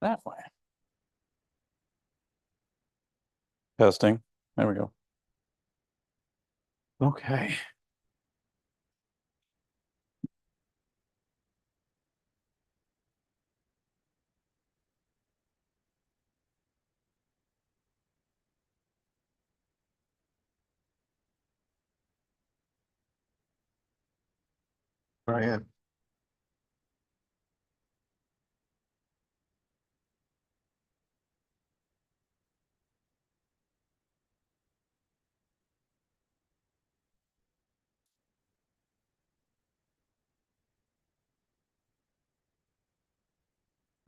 that way. Testing. There we go. Okay. Brian.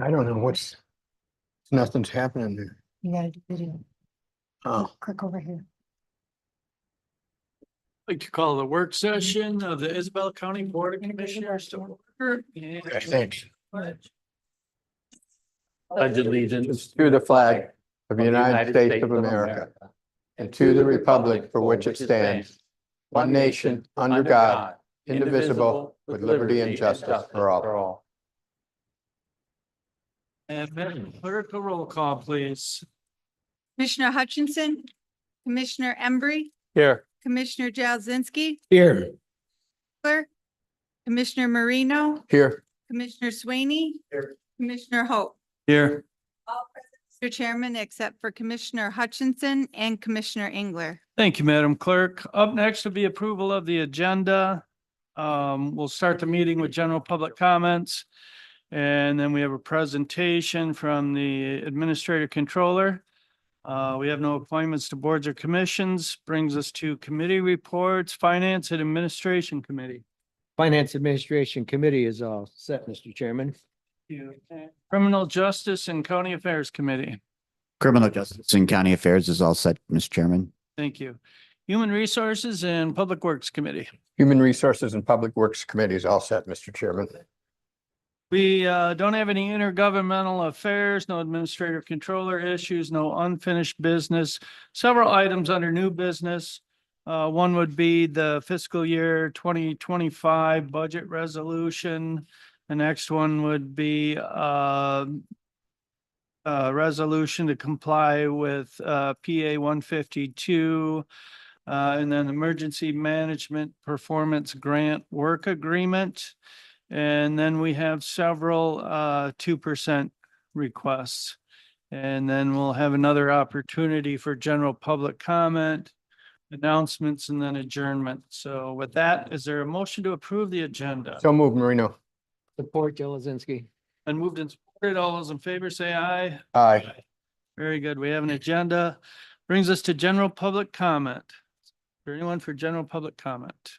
I don't know nothing's happening there. You gotta do video. Oh, Click over here. I'd like to call the work session of the Isabella County Board of Commissioners to order. okay, thanks. Pledge allegiance To the flag of the United States of America and to the republic for which it stands, one nation, under God, indivisible, with liberty and justice for all. And Madam Clerk, a roll call, please. Commissioner Hutchinson, Commissioner Embry, Here. Commissioner Jazinski, Here. Commissioner Marino, Here. Commissioner Swaney, Here. Commissioner Hope. Here. All present, Mr. Chairman, except for Commissioner Hutchinson and Commissioner Engler. Thank you, Madam Clerk. Up next will be approval of the agenda. We'll start the meeting with general public comments. And then we have a presentation from the Administrator Controller. We have no appointments to boards or commissions. Brings us to committee reports, Finance and Administration Committee. Finance Administration Committee is all set, Mr. Chairman. Criminal Justice and County Affairs Committee. Criminal Justice and County Affairs is all set, Mr. Chairman. Thank you. Human Resources and Public Works Committee. Human Resources and Public Works Committee is all set, Mr. Chairman. We don't have any intergovernmental affairs, no administrative controller issues, no unfinished business. Several items under new business. One would be the fiscal year 2025 budget resolution. The next one would be a resolution to comply with PA 152. And then Emergency Management Performance Grant Work Agreement. And then we have several 2% requests. And then we'll have another opportunity for general public comment, announcements, and then adjournment. So with that, is there a motion to approve the agenda? So moved, Marino. Support Jazinski. And moved and supported. All those in favor say aye. Aye. Very good. We have an agenda. Brings us to general public comment. Is there anyone for general public comment?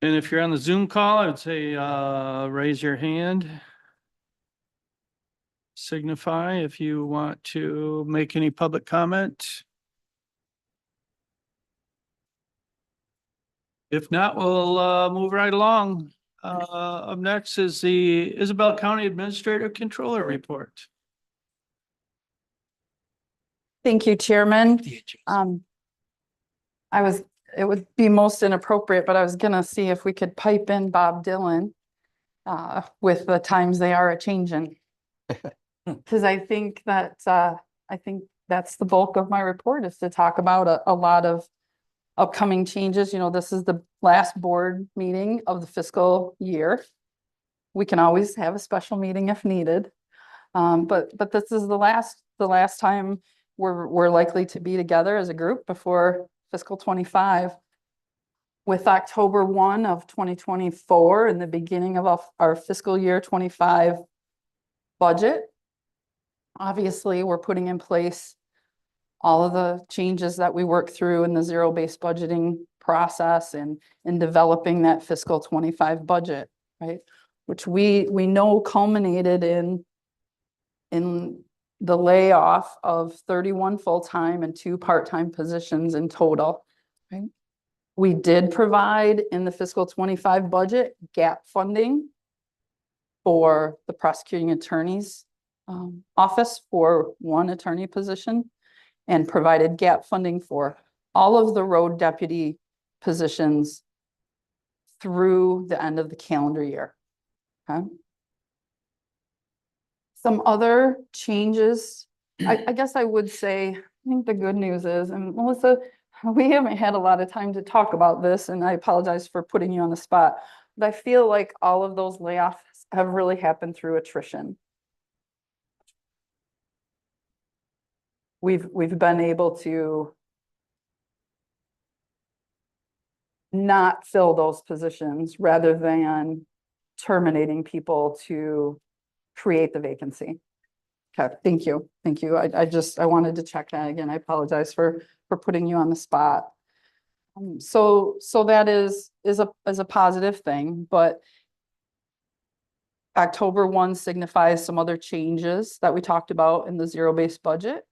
And if you're on the Zoom call, I would say, raise your hand. Signify if you want to make any public comment. If not, we'll, move right along. Up next is the Isabella County Administrator Controller Report. Thank you, Chairman. It would be most inappropriate, but I was gonna see if we could pipe in Bob Dylan with the times they are a-changing. Cause I think that's the bulk of my report is to talk about a lot of upcoming changes. You know, this is the last board meeting of the fiscal year. We can always have a special meeting if needed. But this is the last time we're likely to be together as a group before fiscal 25. With October 1 of 2024 and the beginning of our fiscal year 25 budget. Obviously, we're putting in place all of the changes that we work through in the zero-based budgeting process and in developing that fiscal 25 budget, right? Which we know culminated in the layoff of 31 full-time and 2 part-time positions in total, right? We did provide in the fiscal 25 budget gap funding for the prosecuting attorney's office for 1 attorney position and provided gap funding for all of the road deputy positions through the end of the calendar year. Okay. Some other changes, I guess I would say, I think the good news is, and Melissa, we haven't had a lot of time to talk about this, and I apologize for putting you on the spot, but I feel like all of those layoffs have really happened through attrition. We've been able to not fill those positions rather than terminating people to create the vacancy. Okay, thank you. Thank you. I wanted to check that again. I apologize for putting you on the spot. So that is a positive thing, but October 1 signifies some other changes that we talked about in the zero-based budget.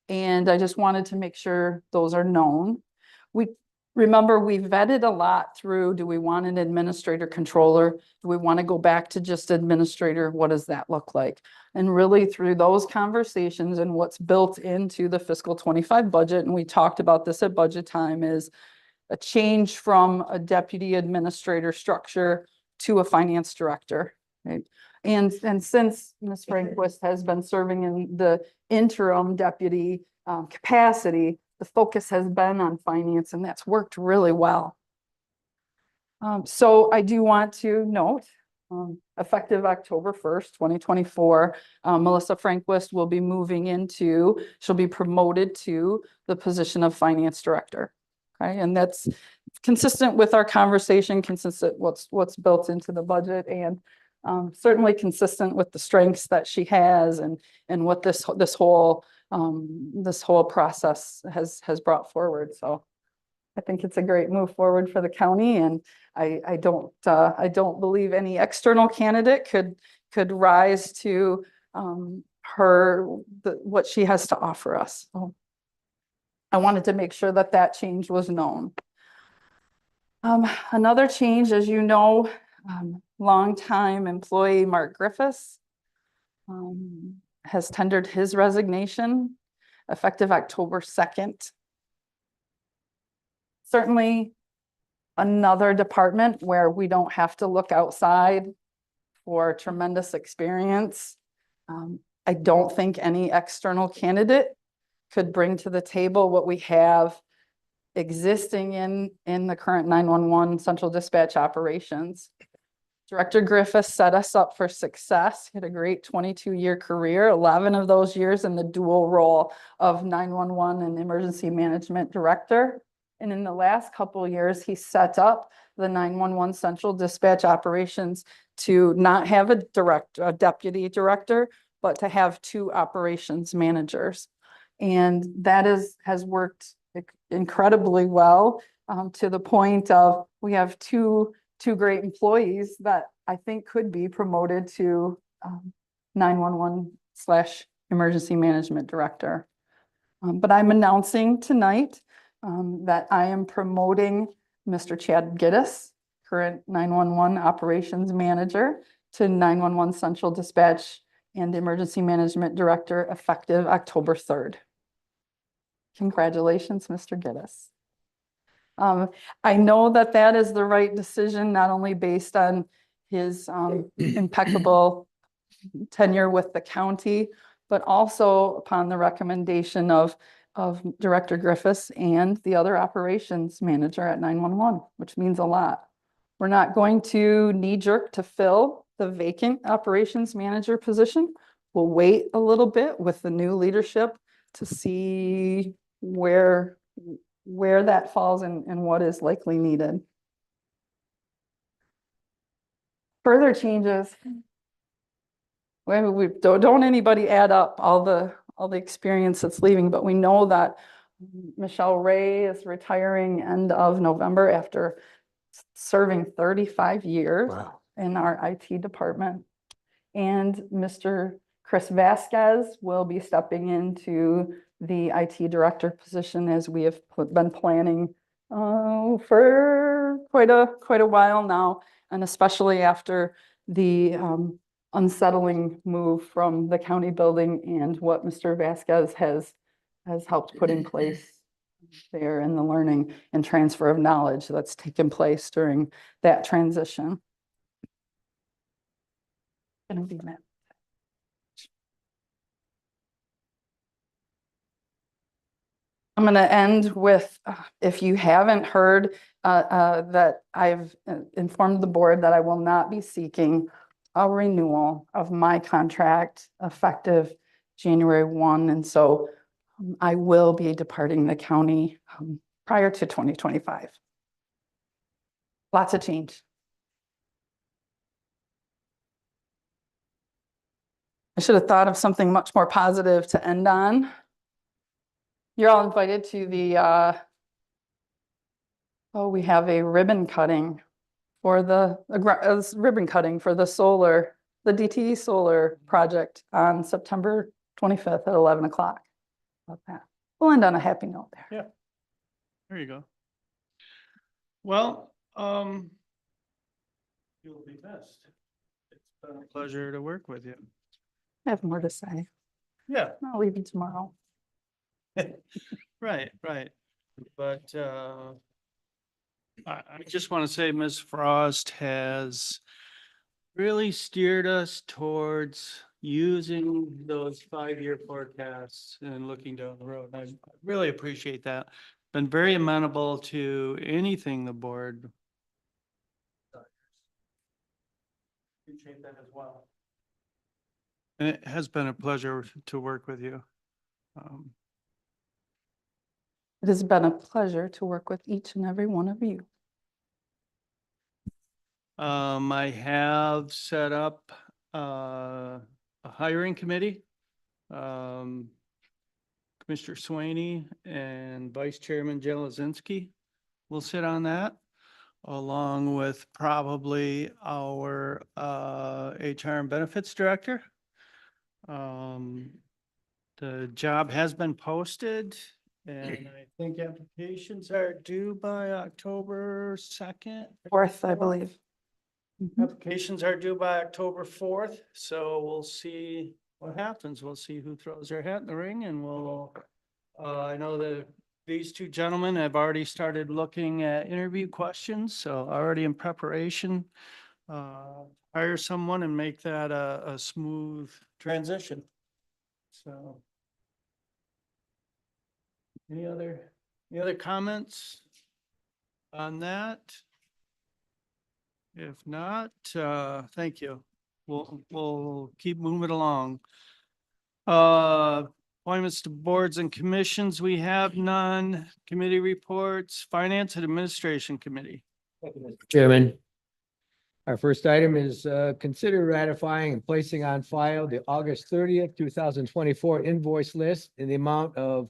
And I just wanted to make sure those are known. Remember, we vetted a lot through, do we want an administrator controller? Do we want to go back to just administrator? What does that look like? And really through those conversations and what's built into the fiscal 25 budget, and we talked about this at budget time, is a change from a deputy administrator structure to a finance director, right? And since Ms. Frankquist has been serving in the interim deputy capacity, the focus has been on finance, and that's worked really well. So I do want to note, effective October 1st, 2024, Melissa Frankquist will be she'll be promoted to the position of finance director. Okay, and that's consistent with our conversation, consistent what's built into the budget, and certainly consistent with the strengths that she has and what this whole process has brought forward. So I think it's a great move forward for the county, and I don't believe any external candidate could rise to what she has to offer us. So I wanted to make sure that change was known. Another change, as you know, longtime employee Mark Griffiths has tendered his resignation effective October 2nd. Certainly another department where we don't have to look outside for tremendous experience. I don't think any external candidate could bring to the table what we have existing in the current 911 central dispatch operations. Director Griffiths set us up for success. He had a great 22-year career, 11 of those years in the dual role of 911 and emergency management director. And in the last couple of years, he set up the 911 central dispatch operations to not have a deputy director, but to have 2 operations managers. And that has worked incredibly well, to the point of we have two great employees that I think could be promoted to 911/emergency management director. But I'm announcing tonight that I am promoting Mr. Chad Giddis, current 911 operations manager, to 911 central dispatch and emergency management director effective October 3rd. Congratulations, Mr. Giddis. I know that is the right decision, not only based on his impeccable tenure with the county, but also upon the recommendation of Director Griffiths and the other operations manager at 911, which means a lot. We're not going to knee-jerk to fill the vacant operations manager position. We'll wait a little bit with the new leadership to see where that falls and what is likely needed. Further changes. We don't anybody add up all the experience that's leaving, but we know that Michelle Ray is retiring end of November after serving 35 years in our IT department. And Mr. Chris Vasquez will be stepping into the IT director position, as we have been planning for quite a while now, and especially after the unsettling move from the county building and what Mr. Vasquez has helped put in place there in the learning and transfer of knowledge that's taken place during that transition. Gonna be met. I'm going to end with, if you haven't heard, that I've informed the board that I will not be seeking a renewal of my contract effective January 1. And so I will be departing the county prior to 2025. Lots of change. I should have thought of something much more positive to end on. You're all invited to the, we have a ribbon cutting for the solar, the DTE solar project on September 25th at 11 o'clock. About that. We'll end on a happy note there. Yeah. There you go. Well, you'll be missed. It's been a pleasure to work with you. I have more to say. Yeah. I'll leave you tomorrow. Right. But I just want to say Ms. Frost has really steered us towards using those 5-year forecasts and looking down the road. I really appreciate that. Been very amenable to anything the board. Appreciate that as well. And it has been a pleasure to work with you. It has been a pleasure to work with each and every one of you. I have set up a hiring committee. Commissioner Swaney and Vice Chairman Jelazinski will sit on that, along with probably our HR and Benefits Director. The job has been posted, and I think applications are due by October 2nd. 4th, I believe. Applications are due by October 4th, so we'll see what happens. We'll see who throws their hat in the ring, and we'll, I know that these two gentlemen have already started looking at interview questions, so already in preparation. Hire someone and make that a smooth transition. So. Any other comments on that? If not, thank you. We'll keep moving along. Appointments to boards and commissions, we have none. Committee reports, Finance and Administration Committee. Chairman. Our first item is consider ratifying and placing on file the August 30th, 2024 invoice list in the amount of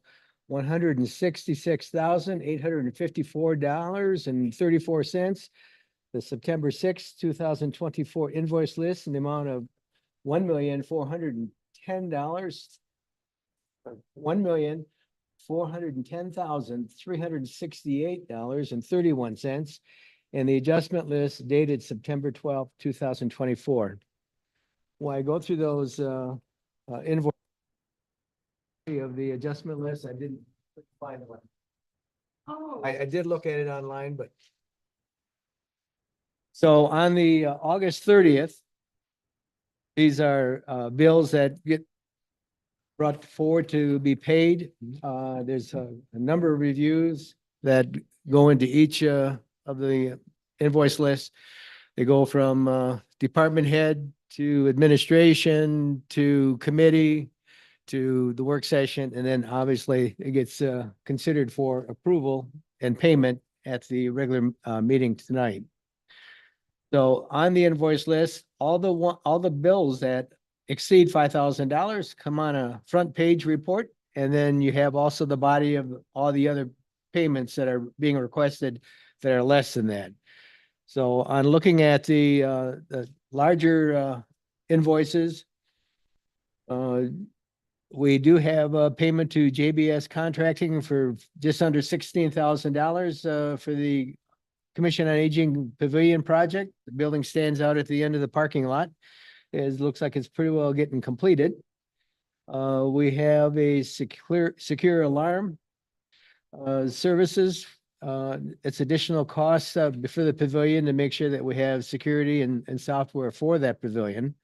$166,854.34. The September 6th, 2024 invoice list in the amount of $1,410,368.31. And the adjustment list dated September 12th, 2024. When I go through those invoices of the adjustment list, I didn't find one. Oh. I did look at it online, but. So on the August 30th, these are bills that get brought forward to be paid. There's a number of reviews that go into each of the invoice lists. They go from department head to administration to committee to the work session, and then obviously it gets considered for approval and payment at the regular meeting tonight. So on the invoice list, all the bills that exceed $5,000 come on a front page report, and then you have also the body of all the other payments that are being requested that are less than that. So on looking at the larger invoices, we do have a payment to JBS Contracting for just under $16,000 for the Commission on Aging Pavilion project. The building stands out at the end of the parking lot. It looks like it's pretty well getting completed. We have a secure alarm services. It's additional costs for the pavilion to make sure that we have security and software for that pavilion.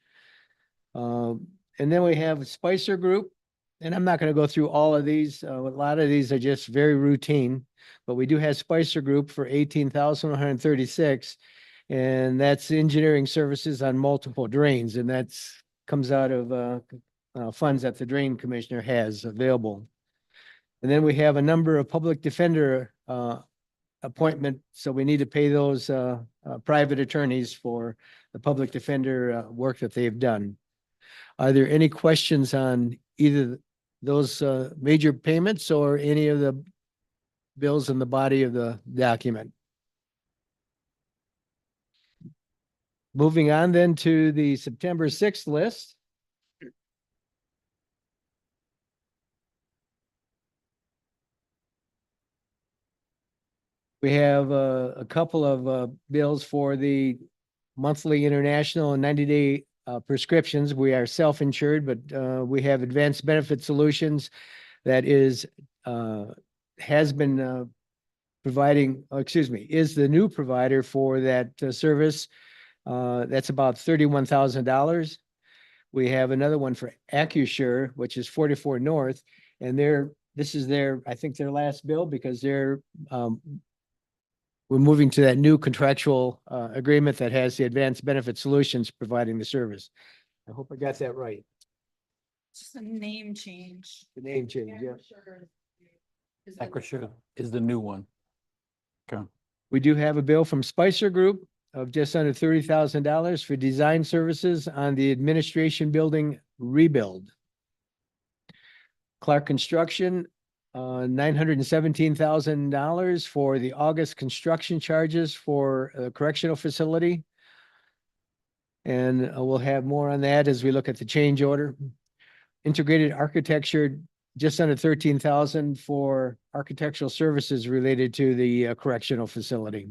And then we have Spicer Group, and I'm not going to go through all of these. A lot of these are just very routine, but we do have Spicer Group for 18,136, and that's engineering services on multiple drains, and that's comes out of funds that the Drain Commissioner has available. And then we have a number of public defender appointment, so we need to pay those private attorneys for the public defender work that they've done. Are there any questions on either those major payments or any of the bills in the body of the document? Moving on then to the September 6th list. We have a couple of bills for the monthly international and 90-day prescriptions. We are self-insured, but we have Advanced Benefit Solutions that is has been providing, is the new provider for that service. That's about $31,000. We have another one for AccuSure, which is 44 North, and this is their, I think, their last bill because we're moving to that new contractual agreement that has the Advanced Benefit Solutions providing the service. I hope I got that right. Just a name change. The name change, yeah. AccuSure is the new one. Okay. We do have a bill from Spicer Group of just under $30,000 for design services on the administration building rebuild. Clark Construction, $917,000 for the August construction charges for a correctional facility. And we'll have more on that as we look at the change order. Integrated Architecture, just under $13,000 for architectural services related to the correctional facility.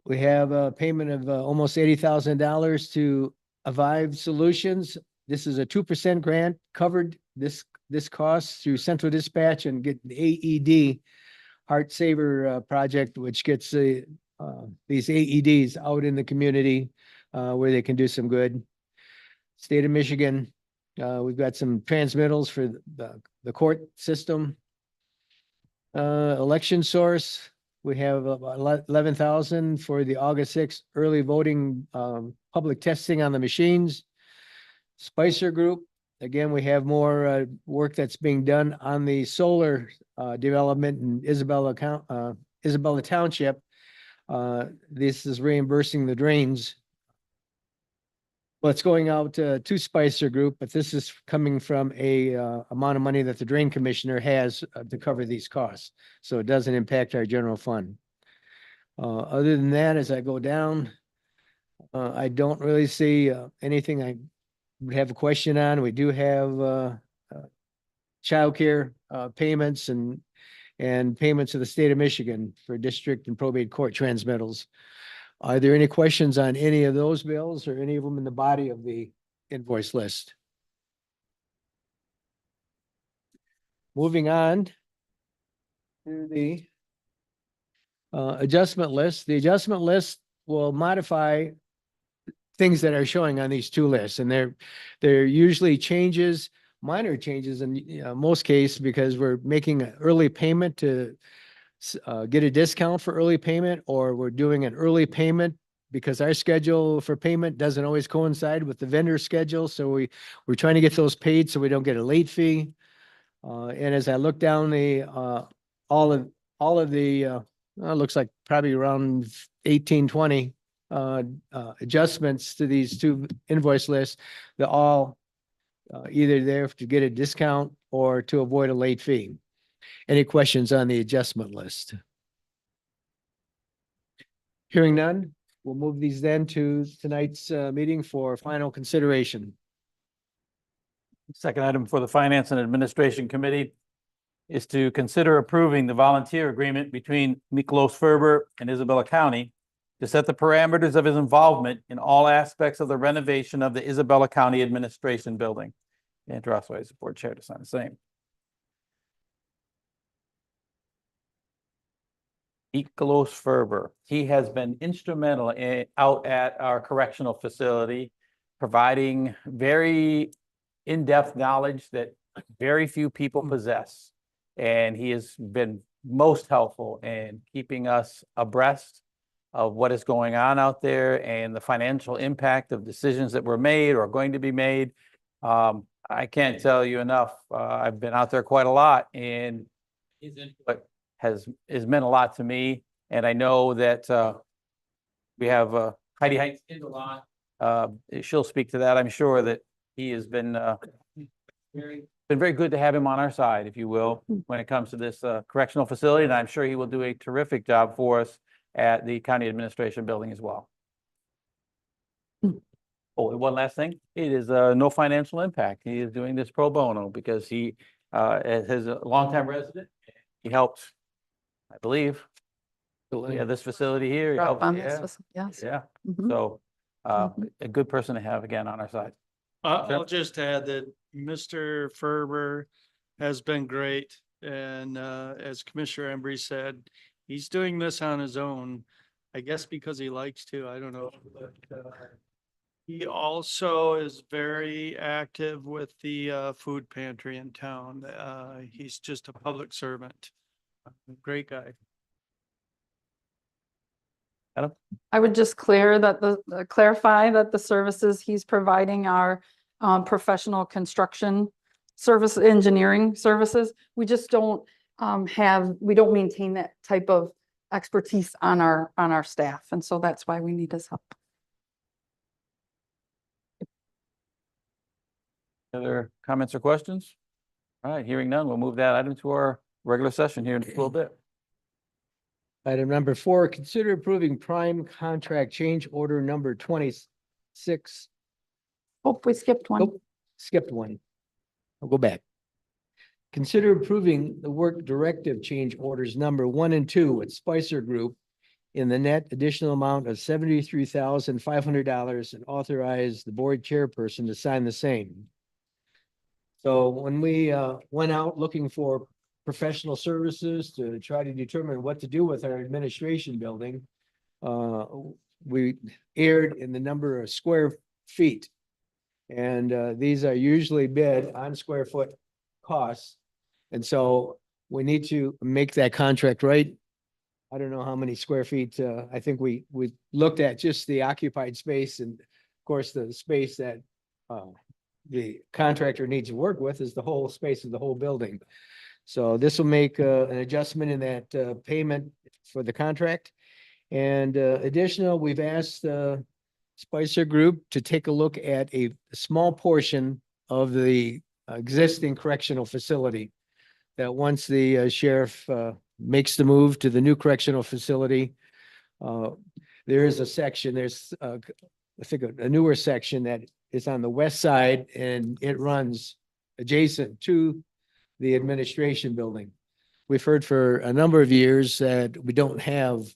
We have a payment of almost $80,000 to Avive Solutions. This is a 2% grant covered this cost through Central Dispatch and get the AED Heart Saver project, which gets these AEDs out in the community where they can do some good. State of Michigan, we've got some transmittals for the court system. Election Source, we have about 11,000 for the August 6th early voting public testing on the machines. Spicer Group, again, we have more work that's being done on the solar development in Isabella Township. This is reimbursing the drains. Well, it's going out to Spicer Group, but this is coming from a amount of money that the Drain Commissioner has to cover these costs. So it doesn't impact our general fund. Other than that, as I go down, I don't really see anything I would have a question on. We do have childcare payments and payments to the state of Michigan for district and probate court transmittals. Are there any questions on any of those bills or any of them in the body of the invoice list? Moving on to the adjustment list. The adjustment list will modify things that are showing on these two lists, and they're usually changes, minor changes in most cases, because we're making an early payment to get a discount for early payment, or we're doing an early payment because our schedule for payment doesn't always coincide with the vendor schedule. So we're trying to get those paid so we don't get a late fee. And as I look down the all of the looks like probably around 18, 20 adjustments to these two invoice lists, they're all either there to get a discount or to avoid a late fee. Any questions on the adjustment list? Hearing none, we'll move these then to tonight's meeting for final consideration. Second item for the Finance and Administration Committee is to consider approving the volunteer agreement between Miklos Ferber and Isabella County to set the parameters of his involvement in all aspects of the renovation of the Isabella County Administration Building. And to authorize the board chair to sign the same. Nicholas Ferber, he has been instrumental out at our correctional facility, providing very in-depth knowledge that very few people possess. And he has been most helpful in keeping us abreast of what is going on out there and the financial impact of decisions that were made or going to be made. I can't tell you enough. I've been out there quite a lot, and his input has meant a lot to me. And I know that we have Heidi Heights in the lot. She'll speak to that. I'm sure that he has been very good to have him on our side, if you will, when it comes to this correctional facility. And I'm sure he will do a terrific job for us at the county administration building as well. Oh, and one last thing, it is no financial impact. He is doing this pro bono because he is a longtime resident. He helped, I believe, we have this facility here. He helped, Yes. yeah. Mhm. So a good person to have again on our side. I'll just add that Mr. Ferber has been great. And as Commissioner Embry said, he's doing this on his own, I guess because he likes to, I don't know. But he also is very active with the food pantry in town. He's just a public servant. Great guy. Adam? I would just clarify that the services he's providing are professional construction service, engineering services. We just don't we don't maintain that type of expertise on our staff. And so that's why we need his help. Other comments or questions? All right, hearing none, we'll move that item to our regular session here in a little bit. Item number 4, consider approving prime contract change order number 26. Oh, we skipped one. Nope, skipped one. I'll go back. Consider approving the work directive change orders number 1 and 2 with Spicer Group in the net additional amount of $73,500 and authorize the board chairperson to sign the same. So when we went out looking for professional services to try to determine what to do with our administration building, we erred in the number of square feet. And these are usually bid on square foot costs. And so we need to make that contract right. I don't know how many square feet. I think we looked at just the occupied space, and of course, the space that the contractor needs to work with is the whole space of the whole building. So this will make an adjustment in that payment for the contract. And additional, we've asked Spicer Group to take a look at a small portion of the existing correctional facility, that once the sheriff makes the move to the new correctional facility, there is a section, there's I think a newer section that is on the west side, and it runs adjacent to the administration building. We've heard for a number of years that we don't have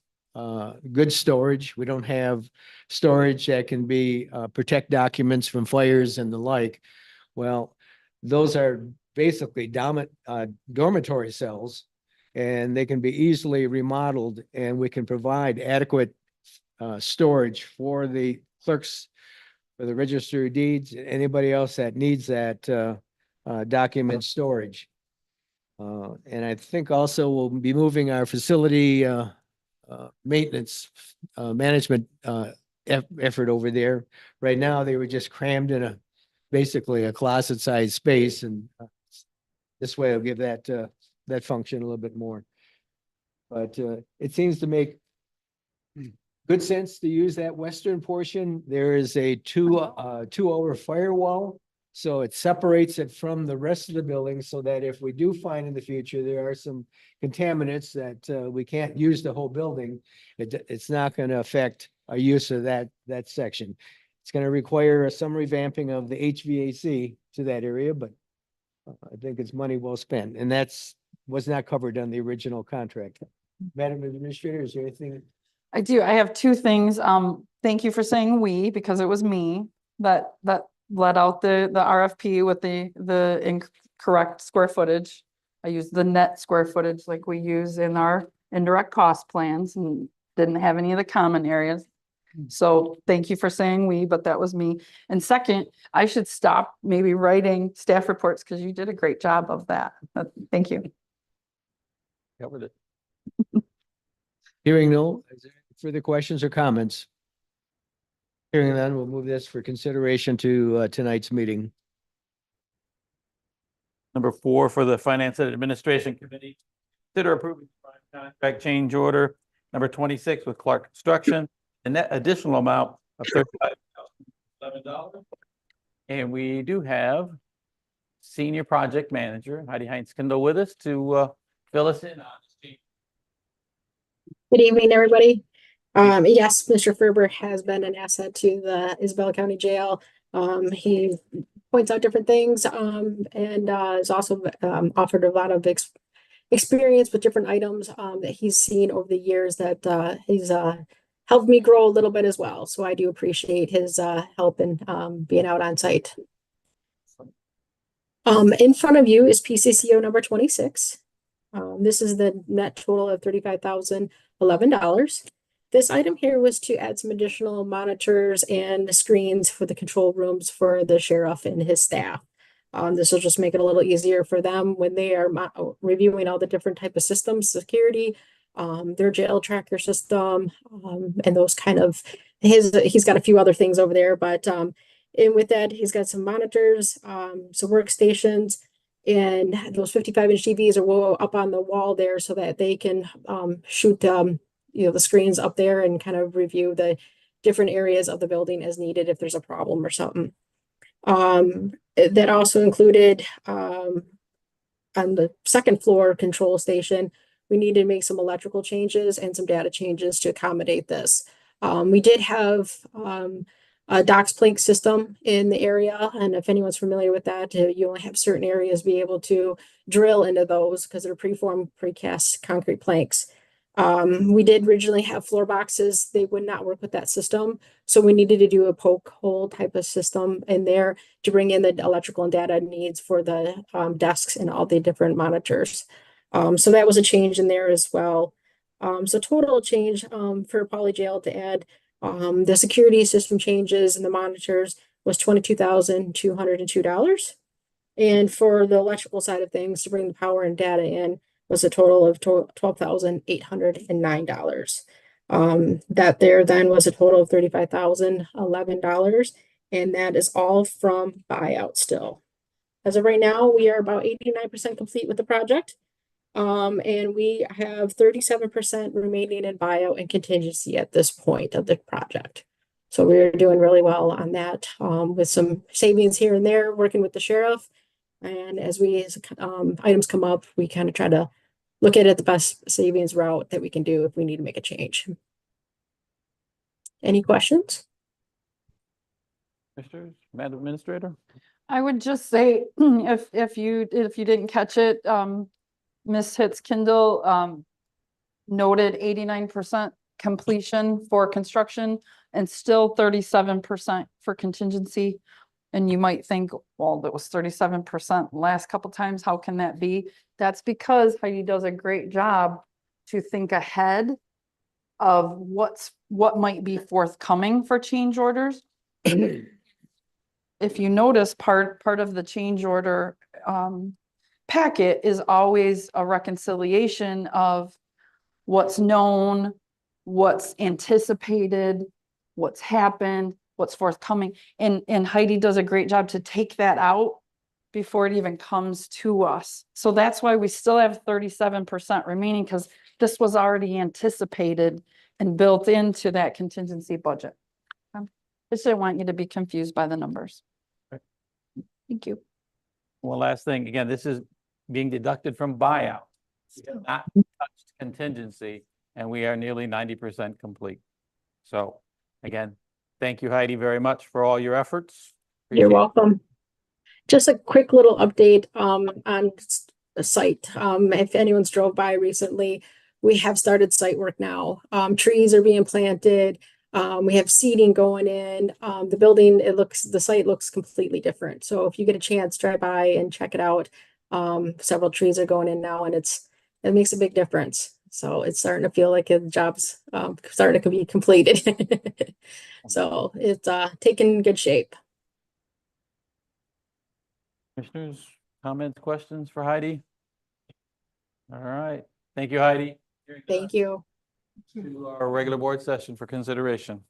good storage. We don't have storage that can be protect documents from fires and the like. Well, those are basically dormitory cells, and they can be easily remodeled, and we can provide adequate storage for the clerks, for the register of deeds, and anybody else that needs that document storage. And I think also we'll be moving our facility maintenance management effort over there. Right now, they were just crammed in basically a closet-sized space, and this way will give that that function a little bit more. But it seems to make good sense to use that western portion. There is a two-hour firewall, so it separates it from the rest of the building, so that if we do find in the future there are some contaminants that we can't use the whole building, it's not going to affect our use of that section. It's going to require some revamping of the HVAC to that area, but I think it's money well spent, and was not covered on the original contract. Madam Administrator, is there anything? I do. I have two things. Thank you for saying we, because it was me that let out the RFP with the incorrect square footage. I used the net square footage like we use in our indirect cost plans and didn't have any of the common areas. So thank you for saying we, but that was me. And second, I should stop maybe writing staff reports because you did a great job of that. Thank you. Covered it. Hearing no, is there any further questions or comments? Hearing none, we'll move this for consideration to tonight's meeting. Number 4 for the Finance and Administration Committee. Consider approving contract change order number 26 with Clark Construction, a net additional amount of $35,011. And we do have Senior Project Manager Heidi Heinz-Kindle with us to fill us in on this change. Good evening, everybody. Yes, Mr. Ferber has been an asset to the Isabella County Jail. He points out different things and has also offered a lot of experience with different items that he's seen over the years that he's helped me grow a little bit as well. So I do appreciate his help in being out on site. In front of you is PCCO number 26. This is the net total of $35,011. This item here was to add some additional monitors and screens for the control rooms for the sheriff and his staff. This will just make it a little easier for them when they are reviewing all the different type of systems, security, their jail tracker system, and those kind of, he's got a few other things over there, but and with that, he's got some monitors, some workstations, and those 55-inch TVs are up on the wall there so that they can shoot the screens up there and kind of review the different areas of the building as needed if there's a problem or something. That also included on the second floor control station, we needed to make some electrical changes and some data changes to accommodate this. We did have a Docs Plank system in the area, and if anyone's familiar with that, you only have certain areas be able to drill into those because they're preformed precast concrete planks. We did originally have floor boxes. They would not work with that system. So we needed to do a poke hole type of system in there to bring in the electrical and data needs for the desks and all the different monitors. So that was a change in there as well. So total change for Poly Jail to add the security system changes and the monitors was $22,202. And for the electrical side of things, to bring the power and data in, was a total of $12,809. That there then was a total of $35,011, and that is all from buyout still. As of right now, we are about 89% complete with the project, and we have 37% remaining in buyout and contingency at this point of the project. So we're doing really well on that, with some savings here and there, working with the sheriff. And as items come up, we kind of try to look at the best savings route that we can do if we need to make a change. Any questions? Commissioners, Madam Administrator? I would just say, if you didn't catch it, Ms. Hitz-Kindle noted 89% completion for construction and still 37% for contingency. And you might think, well, that was 37% last couple times. How can that be? That's because Heidi does a great job to think ahead of what might be forthcoming for change orders. If you notice, part of the change order packet is always a reconciliation of what's known, what's anticipated, what's happened, what's forthcoming. And Heidi does a great job to take that out before it even comes to us. So that's why we still have 37% remaining, because this was already anticipated and built into that contingency budget. I just didn't want you to be confused by the numbers. Right. Thank you. One last thing, again, this is being deducted from buyout. Still not touched contingency, and we are nearly 90% complete. So again, thank you, Heidi, very much for all your efforts. You're welcome. Just a quick little update on the site. If anyone's drove by recently, we have started site work now. Trees are being planted. We have seating going in. The building, the site looks completely different. So if you get a chance, drive by and check it out. Several trees are going in now and it makes a big difference. So it's starting to feel like the job's starting to be completed. So it's taken good shape. Commissioners, comments, questions for Heidi? All right, thank you, Heidi. Thank you. To our regular board session for consideration.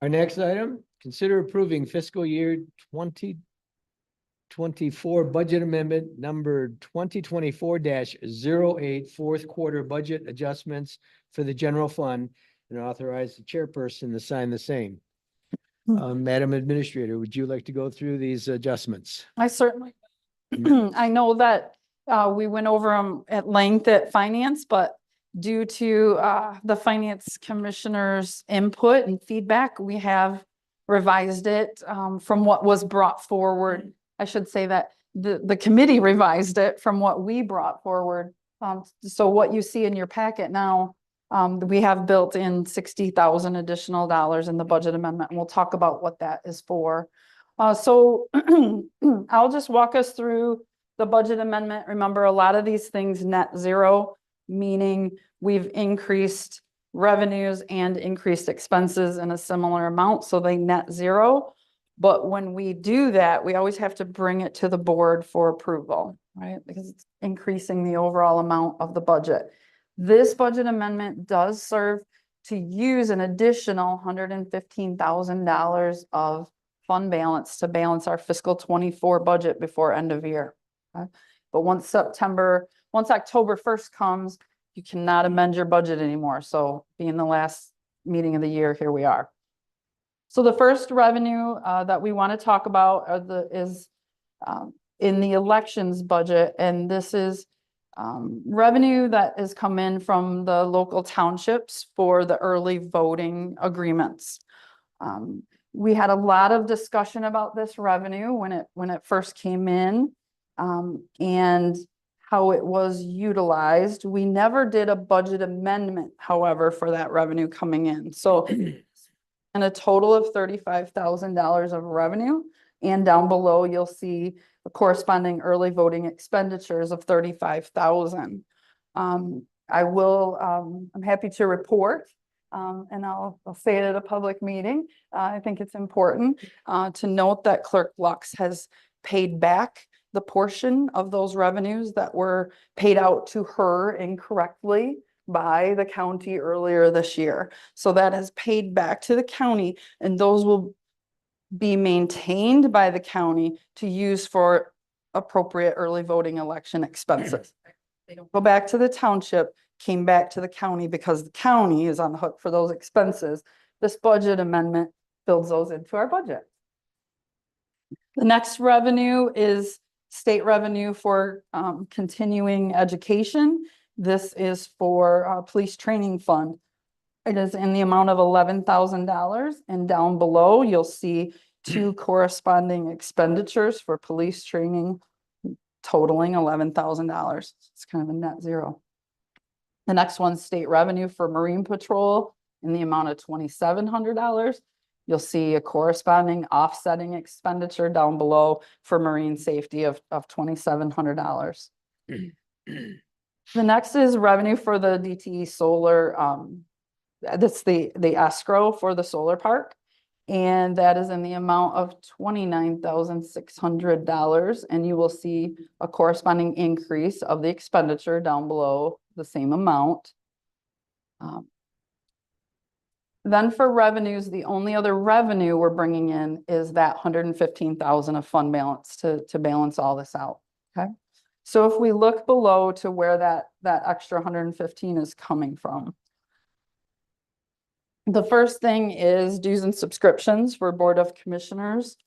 Our next item, consider approving fiscal year 2024 budget amendment number 2024-08, fourth quarter budget adjustments for the general fund, and authorize the chairperson to sign the same. Madam Administrator, would you like to go through these adjustments? I certainly, I know that we went over them at length at finance, but due to the finance commissioner's input and feedback, we have revised it from what was brought forward. I should say that the committee revised it from what we brought forward. So what you see in your packet now, we have built in $60,000 additional dollars in the budget amendment, and we'll talk about what that is for. So I'll just walk us through the budget amendment. Remember, a lot of these things net zero, meaning we've increased revenues and increased expenses in a similar amount, so they net zero. But when we do that, we always have to bring it to the board for approval, right? Because it's increasing the overall amount of the budget. This budget amendment does serve to use an additional $115,000 of fund balance to balance our fiscal 24 budget before end of year. Okay? But once October 1st comes, you cannot amend your budget anymore. So being the last meeting of the year, here we are. So the first revenue that we want to talk about is in the elections budget, and this is revenue that has come in from the local townships for the early voting agreements. We had a lot of discussion about this revenue when it first came in, and how it was utilized. We never did a budget amendment, however, for that revenue coming in. So and a total of $35,000 of revenue, and down below you'll see the corresponding early voting expenditures of $35,000. I'm happy to report, and I'll say it at a public meeting. I think it's important to note that Clerk Lux has paid back the portion of those revenues that were paid out to her incorrectly by the county earlier this year. So that is paid back to the county, and those will be maintained by the county to use for appropriate early voting election expenses. They don't go back to the township, came back to the county because the county is on the hook for those expenses. This budget amendment builds those into our budget. The next revenue is state revenue for continuing education. This is for police training fund. It is in the amount of $11,000, and down below you'll see two corresponding expenditures for police training totaling $11,000. It's kind of a net zero. The next one's state revenue for Marine Patrol in the amount of $2,700. You'll see a corresponding offsetting expenditure down below for marine safety of $2,700. The next is revenue for the DTE solar. That's the escrow for the solar park. And that is in the amount of $29,600. And you will see a corresponding increase of the expenditure down below the same amount. Then for revenues, the only other revenue we're bringing in is that $115,000 of fund balance to balance all this out. Okay. So if we look below to where that extra 115 is coming from. The first thing is dues and subscriptions for Board of Commissioners.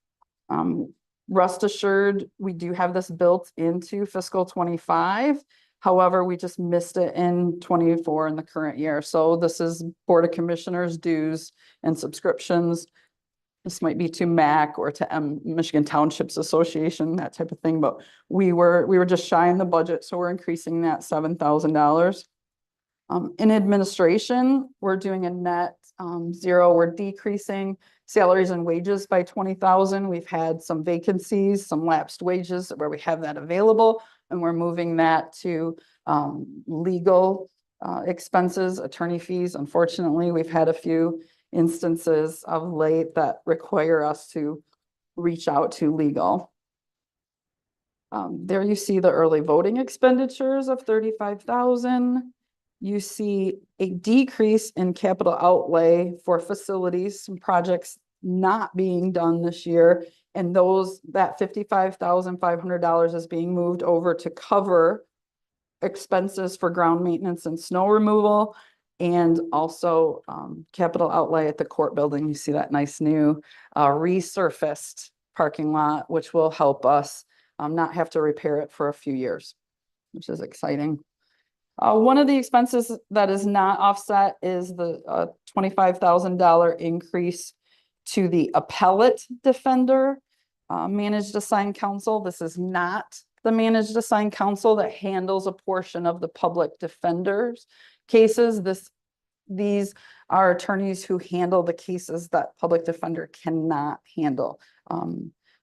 Rest assured, we do have this built into fiscal 25. However, we just missed it in 24 in the current year. So this is Board of Commissioners dues and subscriptions. This might be to MAC or to Michigan Townships Association, that type of thing. But we were just shy in the budget, so we're increasing that $7,000. In administration, we're doing a net Zero, we're decreasing salaries and wages by 20,000. We've had some vacancies, some lapsed wages where we have that available, and we're moving that to legal expenses, attorney fees. Unfortunately, we've had a few instances of late that require us to reach out to legal. There you see the early voting expenditures of 35,000. You see a decrease in capital outlay for facilities, some projects not being done this year. And that $55,500 is being moved over to cover expenses for ground maintenance and snow removal. And also capital outlay at the court building. You see that nice new resurfaced parking lot, which will help us not have to repair it for a few years, which is exciting. One of the expenses that is not offset is the $25,000 increase to the appellate defender managed assigned counsel. This is not the managed assigned counsel that handles a portion of the public defender's cases. These are attorneys who handle the cases that public defender cannot handle.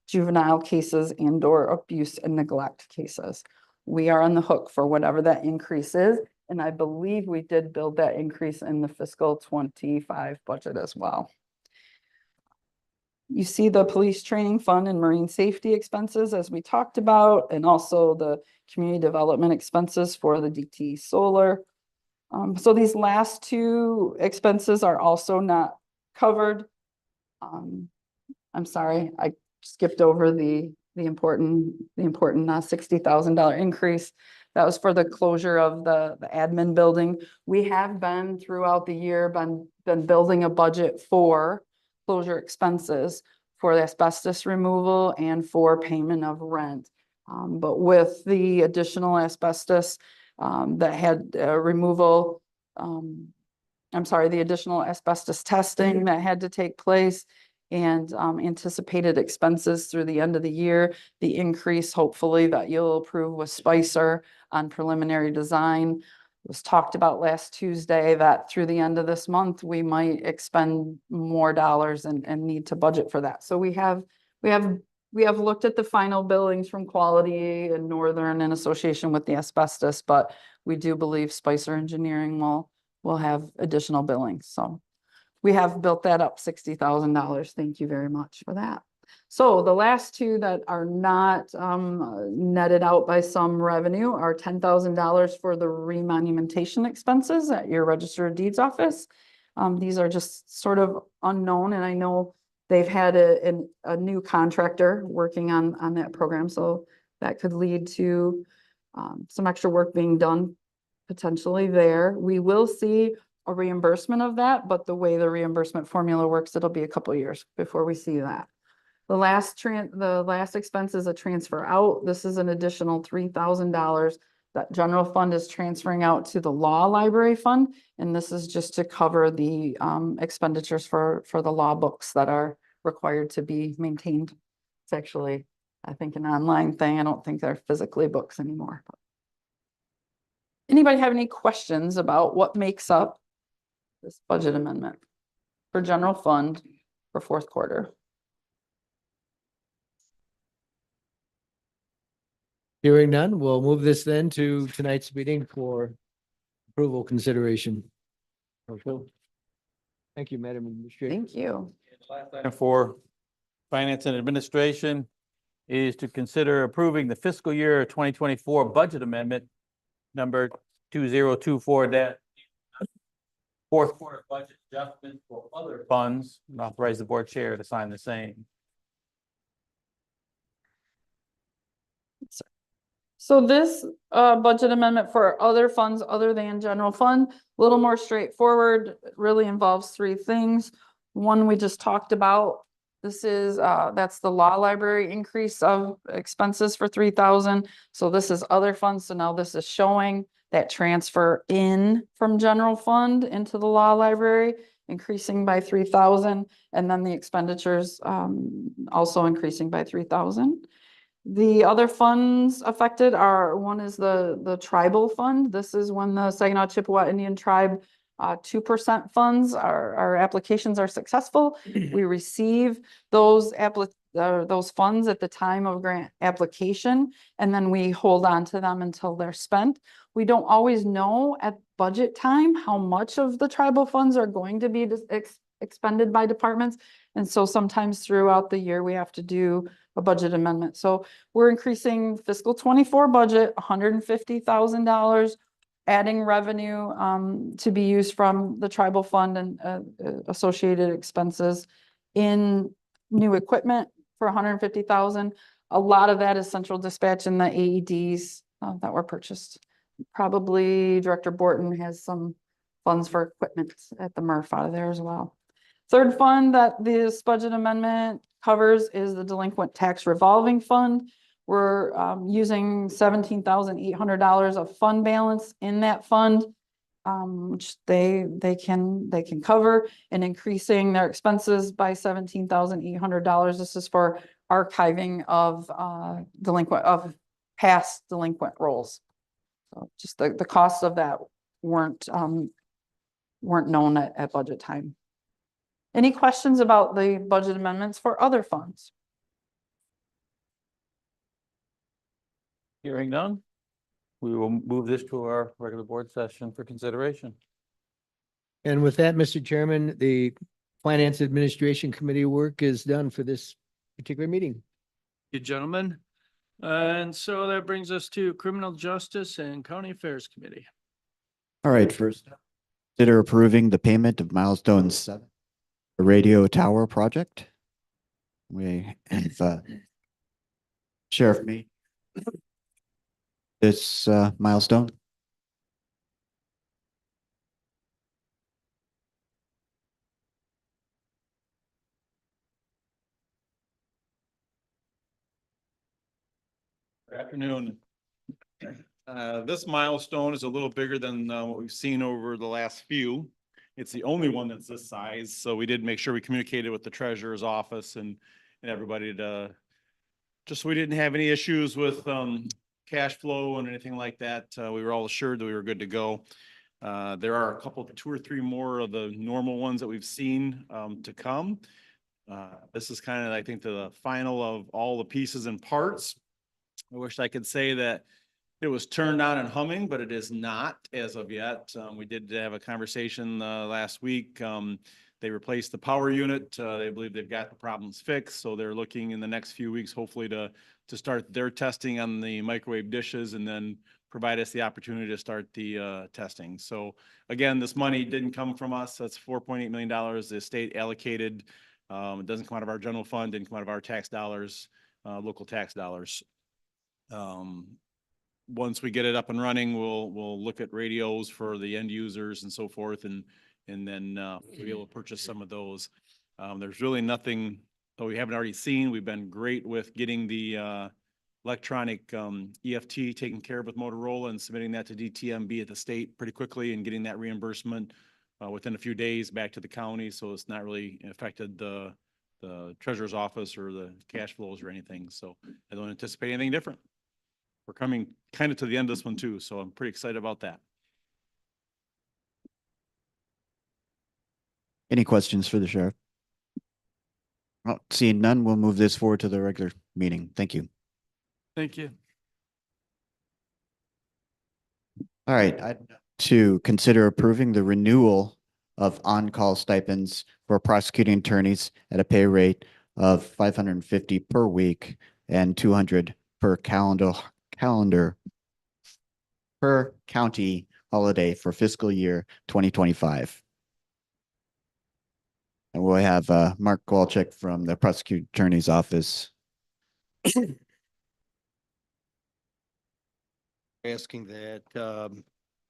Juvenile cases and/or abuse and neglect cases. We are on the hook for whatever that increase is. And I believe we did build that increase in the fiscal 25 budget as well. You see the police training fund and marine safety expenses as we talked about, and also the community development expenses for the DTE solar. So these last two expenses are also not covered. I'm sorry, I skipped over the important $60,000 increase. That was for the closure of the admin building. We have been throughout the year been building a budget for closure expenses for the asbestos removal and for payment of rent. But with the additional asbestos that had removal, the additional asbestos testing that had to take place, and anticipated expenses through the end of the year, the increase hopefully that you'll approve with Spicer on preliminary design. It was talked about last Tuesday that through the end of this month, we might expend more dollars and need to budget for that. So we have looked at the final billings from Quality and Northern in association with the asbestos, but we do believe Spicer Engineering will have additional billings. So we have built that up $60,000. Thank you very much for that. So the last two that are not netted out by some revenue are $10,000 for the remonumentation expenses at your Register of Deeds office. These are just sort of unknown, and I know they've had a new contractor working on that program, so that could lead to some extra work being done potentially there. We will see a reimbursement of that, but the way the reimbursement formula works, it'll be a couple of years before we see that. The last expense is a transfer out. This is an additional $3,000 that general fund is transferring out to the law library fund. And this is just to cover the expenditures for the law books that are required to be maintained. It's actually, I think, an online thing. I don't think they're physically books anymore. Anybody have any questions about what makes up this budget amendment for general fund for fourth quarter? Hearing none, we'll move this then to tonight's meeting for approval consideration. Thank you, Madam Administrator. Thank you. And for Finance and Administration is to consider approving the fiscal year 2024 budget amendment number 2024 that fourth quarter budget adjustment for other funds, and authorize the board chair to sign the same. So this budget amendment for other funds other than general fund, a little more straightforward, really involves three things. One we just talked about. This is that's the law library increase of expenses for $3,000. So this is other funds. So now this is showing that transfer in from general fund into the law library, increasing by $3,000, and then the expenditures also increasing by $3,000. The other funds affected are, one is the tribal fund. This is when the Saginaw Chippewa Indian Tribe 2% funds. Our applications are successful. We receive those those funds at the time of grant application, and then we hold on to them until they're spent. We don't always know at budget time how much of the tribal funds are going to be expended by departments. And so sometimes throughout the year, we have to do a budget amendment. So we're increasing fiscal 24 budget, $150,000, adding revenue to be used from the tribal fund and associated expenses in new equipment for 150,000. A lot of that is central dispatch and the AEDs that were purchased. Probably Director Borton has some funds for equipment at the MRF out of there as well. Third fund that this budget amendment covers is the delinquent tax revolving fund. We're using $17,800 of fund balance in that fund, which they can cover, and increasing their expenses by $17,800. This is for archiving of past delinquent rolls. So just the costs of that weren't known at budget time. Any questions about the budget amendments for other funds? Hearing none, we will move this to our regular board session for consideration. And with that, Mr. Chairman, the Finance Administration Committee work is done for this particular meeting. You gentlemen. And so that brings us to Criminal Justice and County Affairs Committee. All right, first, consider approving the payment of milestone 7, the radio tower project. We have Sheriff Me. This milestone. Good afternoon. This milestone is a little bigger than what we've seen over the last few. It's the only one that's this size, so we did make sure we communicated with the treasurer's office and everybody to, just so we didn't have any issues with cash flow and anything like that. We were all assured that we were good to go. There are a couple, 2 or 3 more of the normal ones that we've seen to come. This is kind of, I think, the final of all the pieces and parts. I wish I could say that it was turned on and humming, but it is not as of yet. We did have a conversation last week. They replaced the power unit. They believe they've got the problems fixed. So they're looking in the next few weeks, hopefully to start their testing on the microwave dishes and then provide us the opportunity to start the testing. So again, this money didn't come from us. That's $4.8 million the state allocated. It doesn't come out of our general fund, didn't come out of our tax dollars, local tax dollars. Once we get it up and running, we'll look at radios for the end users and so forth, and then we'll be able to purchase some of those. There's really nothing that we haven't already seen. We've been great with getting the electronic EFT taken care of with Motorola and submitting that to DTMB at the state pretty quickly and getting that reimbursement within a few days back to the county. So it's not really affected the treasurer's office or the cash flows or anything. So I don't anticipate anything different. We're coming kind of to the end of this one too, so I'm pretty excited about that. Any questions for the sheriff? Well, seeing none, we'll move this forward to the regular meeting. Thank you. Thank you. All right, to consider approving the renewal of on-call stipends for prosecuting attorneys at a pay rate of $550 per week and $200 per calendar per county holiday for fiscal year 2025. And we'll have Mark Kowalczyk from the prosecuting attorney's office. Asking that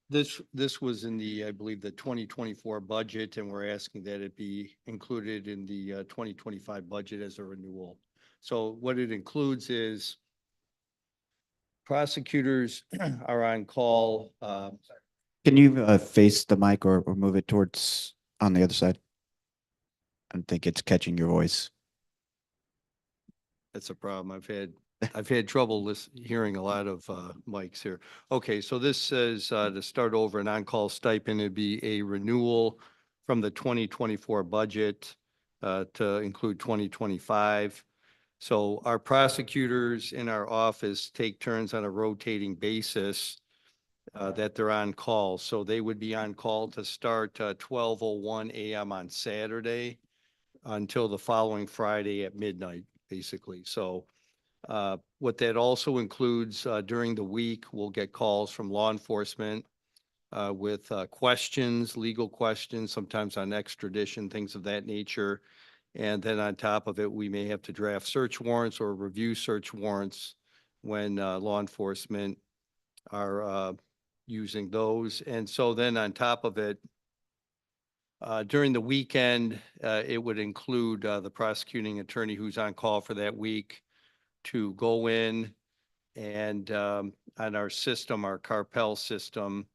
this was in the, I believe, the 2024 budget, and we're asking that it be included in the 2025 budget as a renewal. So what it includes is prosecutors are on call. Can you face the mic or move it towards on the other side? I don't think it's catching your voice. That's a problem. I've had I've had trouble hearing a lot of mics here. Okay, so this says to start over an on-call stipend, it'd be a renewal from the 2024 budget to include 2025. So our prosecutors in our office take turns on a rotating basis that they're on call. So they would be on call to start 12:01 a.m. on Saturday until the following Friday at midnight, basically. So what that also includes, during the week, we'll get calls from law enforcement with questions, legal questions, sometimes on extradition, things of that nature. And then on top of it, we may have to draft search warrants or review search warrants when law enforcement are using those. And so then on top of it, during the weekend, it would include the prosecuting attorney who's on call for that week to go in and on our system, our Carpel system,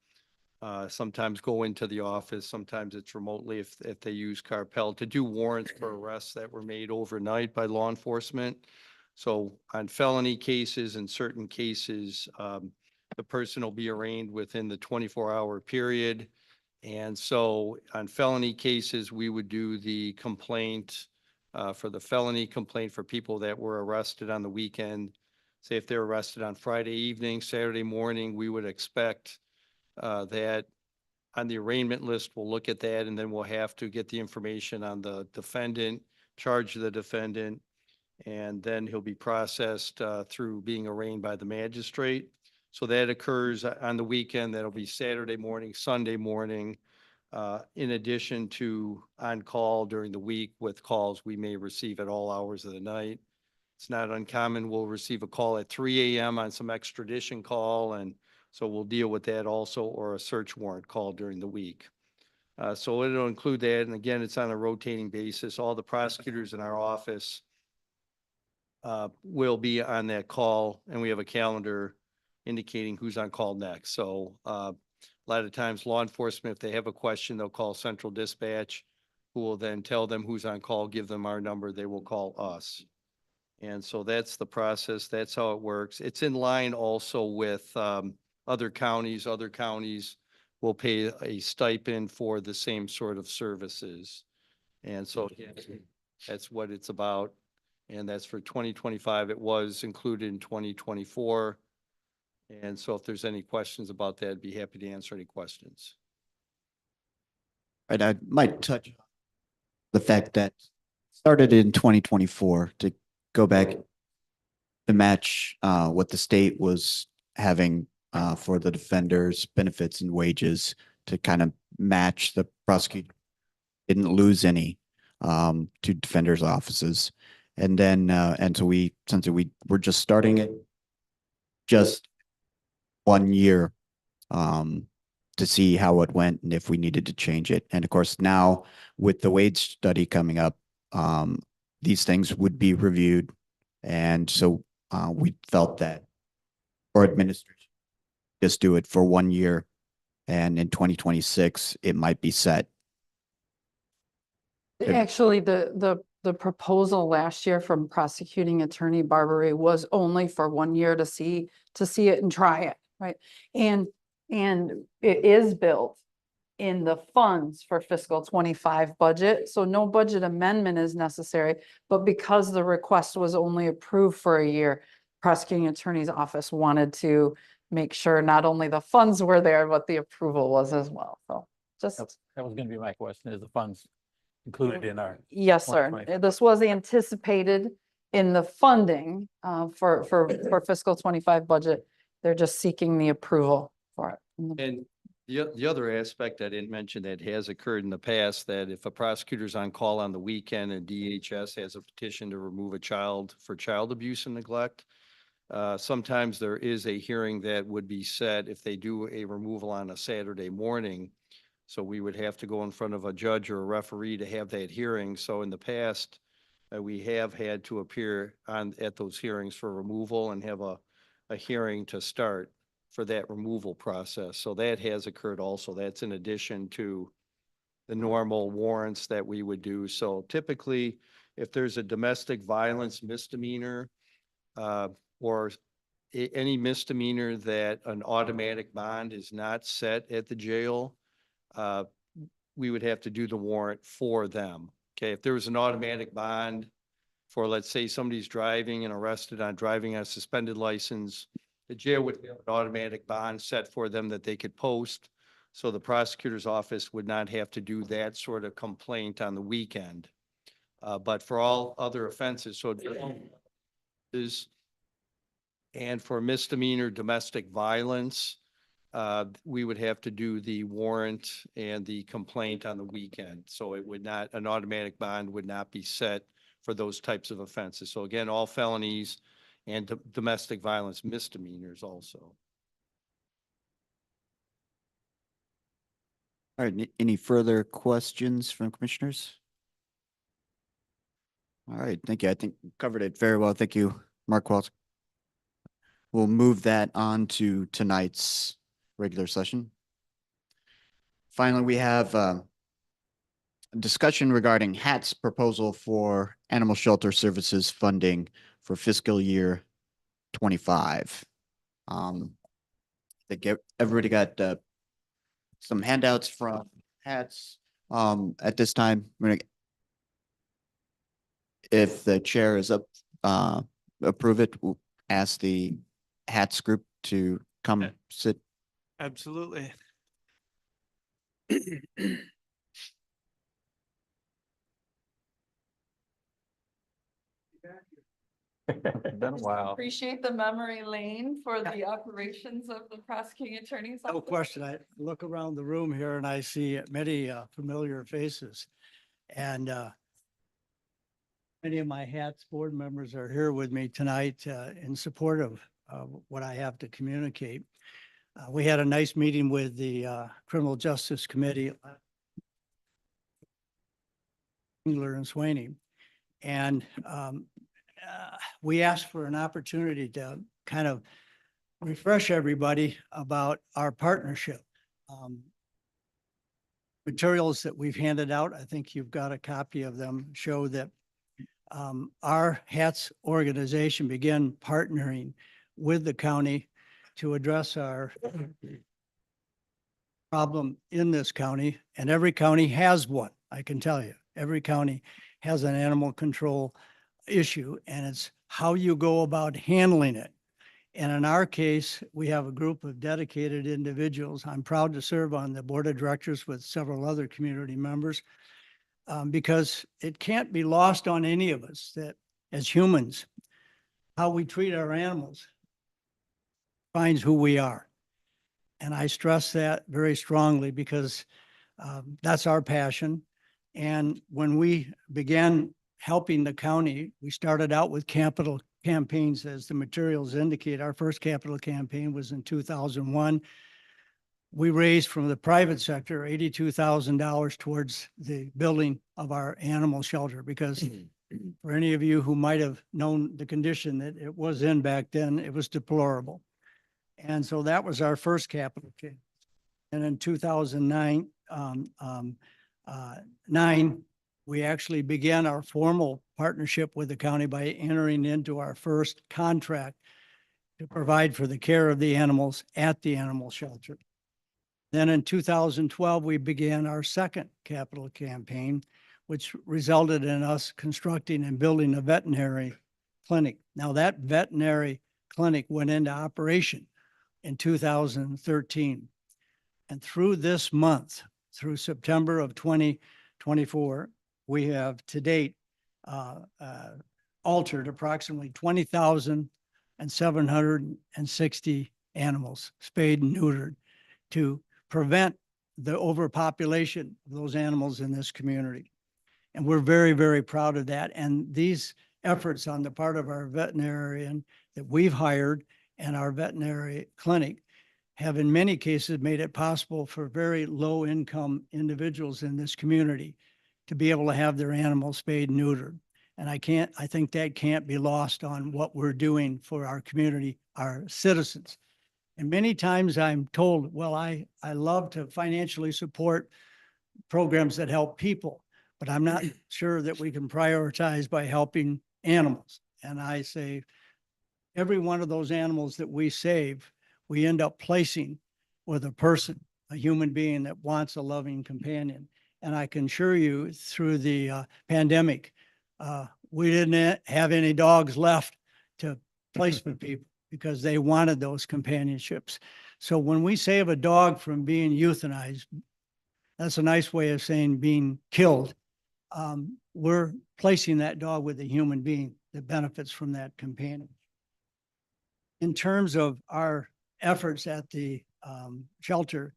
sometimes go into the office, sometimes it's remotely if they use Carpel to do warrants for arrests that were made overnight by law enforcement. So on felony cases and certain cases, the person will be arraigned within the 24-hour period. And so on felony cases, we would do the complaint for the felony complaint for people that were arrested on the weekend. Say if they're arrested on Friday evening, Saturday morning, we would expect that on the arraignment list, we'll look at that and then we'll have to get the information on the defendant, charge the defendant, and then he'll be processed through being arraigned by the magistrate. So that occurs on the weekend. That'll be Saturday morning, Sunday morning. In addition to on call during the week with calls we may receive at all hours of the night. It's not uncommon. We'll receive a call at 3 a.m. on some extradition call. And so we'll deal with that also, or a search warrant call during the week. So it'll include that. And again, it's on a rotating basis. All the prosecutors in our office will be on that call, and we have a calendar indicating who's on call next. So a lot of times law enforcement, if they have a question, they'll call central dispatch, who will then tell them who's on call, give them our number, they will call us. And so that's the process. That's how it works. It's in line also with other counties. Other counties will pay a stipend for the same sort of services. And so that's what it's about. And that's for 2025. It was included in 2024. And so if there's any questions about that, I'd be happy to answer any questions. Right, I might touch on the fact that started in 2024 to go back to match what the state was having for the defenders' benefits and wages to kind of match the prosecutor. Didn't lose any to defenders' offices. And then, and so since we were just starting it, just 1 year to see how it went and if we needed to change it. And of course, now with the wage study coming up, these things would be reviewed. And so we felt that for administration, just do it for 1 year. And in 2026, it might be set. Actually, the proposal last year from prosecuting attorney Barbary was only for 1 year to see it and try it, right? And it is built in the funds for fiscal 25 budget. So no budget amendment is necessary, but because the request was only approved for a year, prosecuting attorney's office wanted to make sure not only the funds were there, but the approval was as well. So just. That was gonna be my question, is the funds included in our? Yes, sir. 125. This was anticipated in the funding for fiscal 25 budget. They're just seeking the approval for it. And the other aspect I didn't mention that has occurred in the past, that if a prosecutor's on call on the weekend and DHS has a petition to remove a child for child abuse and neglect, sometimes there is a hearing that would be set if they do a removal on a Saturday morning. So we would have to go in front of a judge or a referee to have that hearing. So in the past, we have had to appear at those hearings for removal and have a hearing to start for that removal process. So that has occurred also. That's in addition to the normal warrants that we would do. So typically, if there's a domestic violence misdemeanor, or any misdemeanor that an automatic bond is not set at the jail, we would have to do the warrant for them. Okay, if there was an automatic bond for, let's say, somebody's driving and arrested on driving on a suspended license, the jail would have an automatic bond set for them that they could post. So the prosecutor's office would not have to do that sort of complaint on the weekend. But for all other offenses, so is, and for misdemeanor domestic violence, we would have to do the warrant and the complaint on the weekend. So it would not, an automatic bond would not be set for those types of offenses. So again, all felonies and domestic violence misdemeanors also. All right, any further questions from commissioners? All right, thank you. I think we covered it very well. Thank you, Mark Waltz. We'll move that on to tonight's regular session. Finally, we have a discussion regarding HAT's proposal for animal shelter services funding for fiscal year 25. I think everybody got some handouts from HAT's. At this time, if the chair is up, approve it, we'll ask the HAT's group to come sit. Absolutely. Been a while. Appreciate the memory lane for the operations of the prosecuting attorney's office. No question. I look around the room here and I see many familiar faces. And many of my HAT's board members are here with me tonight in support of what I have to communicate. We had a nice meeting with the Criminal Justice Committee, Engler and Swaney. And we asked for an opportunity to kind of refresh everybody about our partnership. Materials that we've handed out, I think you've got a copy of them, show that our HATS organization began partnering with the county to address our problem in this county, and every county has one. I can tell you, every county has an animal control issue, and it's how you go about handling it. And in our case, we have a group of dedicated individuals. I'm proud to serve on the board of directors with several other community members, because it can't be lost on any of us that as humans, how we treat our animals defines who we are. And I stress that very strongly because that's our passion. And when we began helping the county, we started out with capital campaigns, as the materials indicate. Our first capital campaign was in 2001. We raised from the private sector $82,000 towards the building of our animal shelter, because for any of you who might have known the condition that it was in back then, it was deplorable. And so that was our first capital campaign. And in 2009, we actually began our formal partnership with the county by entering into our first contract to provide for the care of the animals at the animal shelter. Then in 2012, we began our second capital campaign, which resulted in us constructing and building a veterinary clinic. Now that veterinary clinic went into operation in 2013. And through this month, through September of 2024, we have to date altered approximately 20,760 animals, spayed and neutered, to prevent the overpopulation of those animals in this community. And we're very, very proud of that. And these efforts on the part of our veterinarian that we've hired and our veterinary clinic have in many cases made it possible for very low income individuals in this community to be able to have their animals spayed and neutered. And I think that can't be lost on what we're doing for our community, our citizens. And many times I'm told, well, I love to financially support programs that help people, but I'm not sure that we can prioritize by helping animals. And I say, every one of those animals that we save, we end up placing with a person, a human being that wants a loving companion. And I can assure you through the pandemic, we didn't have any dogs left to place with people because they wanted those companionships. So when we save a dog from being euthanized, that's a nice way of saying being killed. We're placing that dog with a human being that benefits from that companion. In terms of our efforts at the shelter,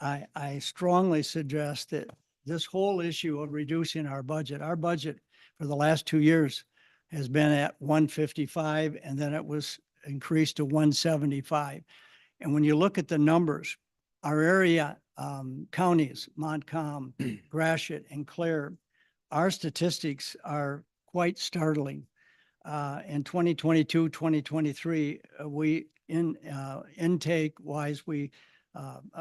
I strongly suggest that this whole issue of reducing our budget for the last 2 years has been at 155, and then it was increased to 175. And when you look at the numbers, our area counties, Montcalm, Gratiot, and Clare, our statistics are quite startling. In 2022, 2023, we intake wise, we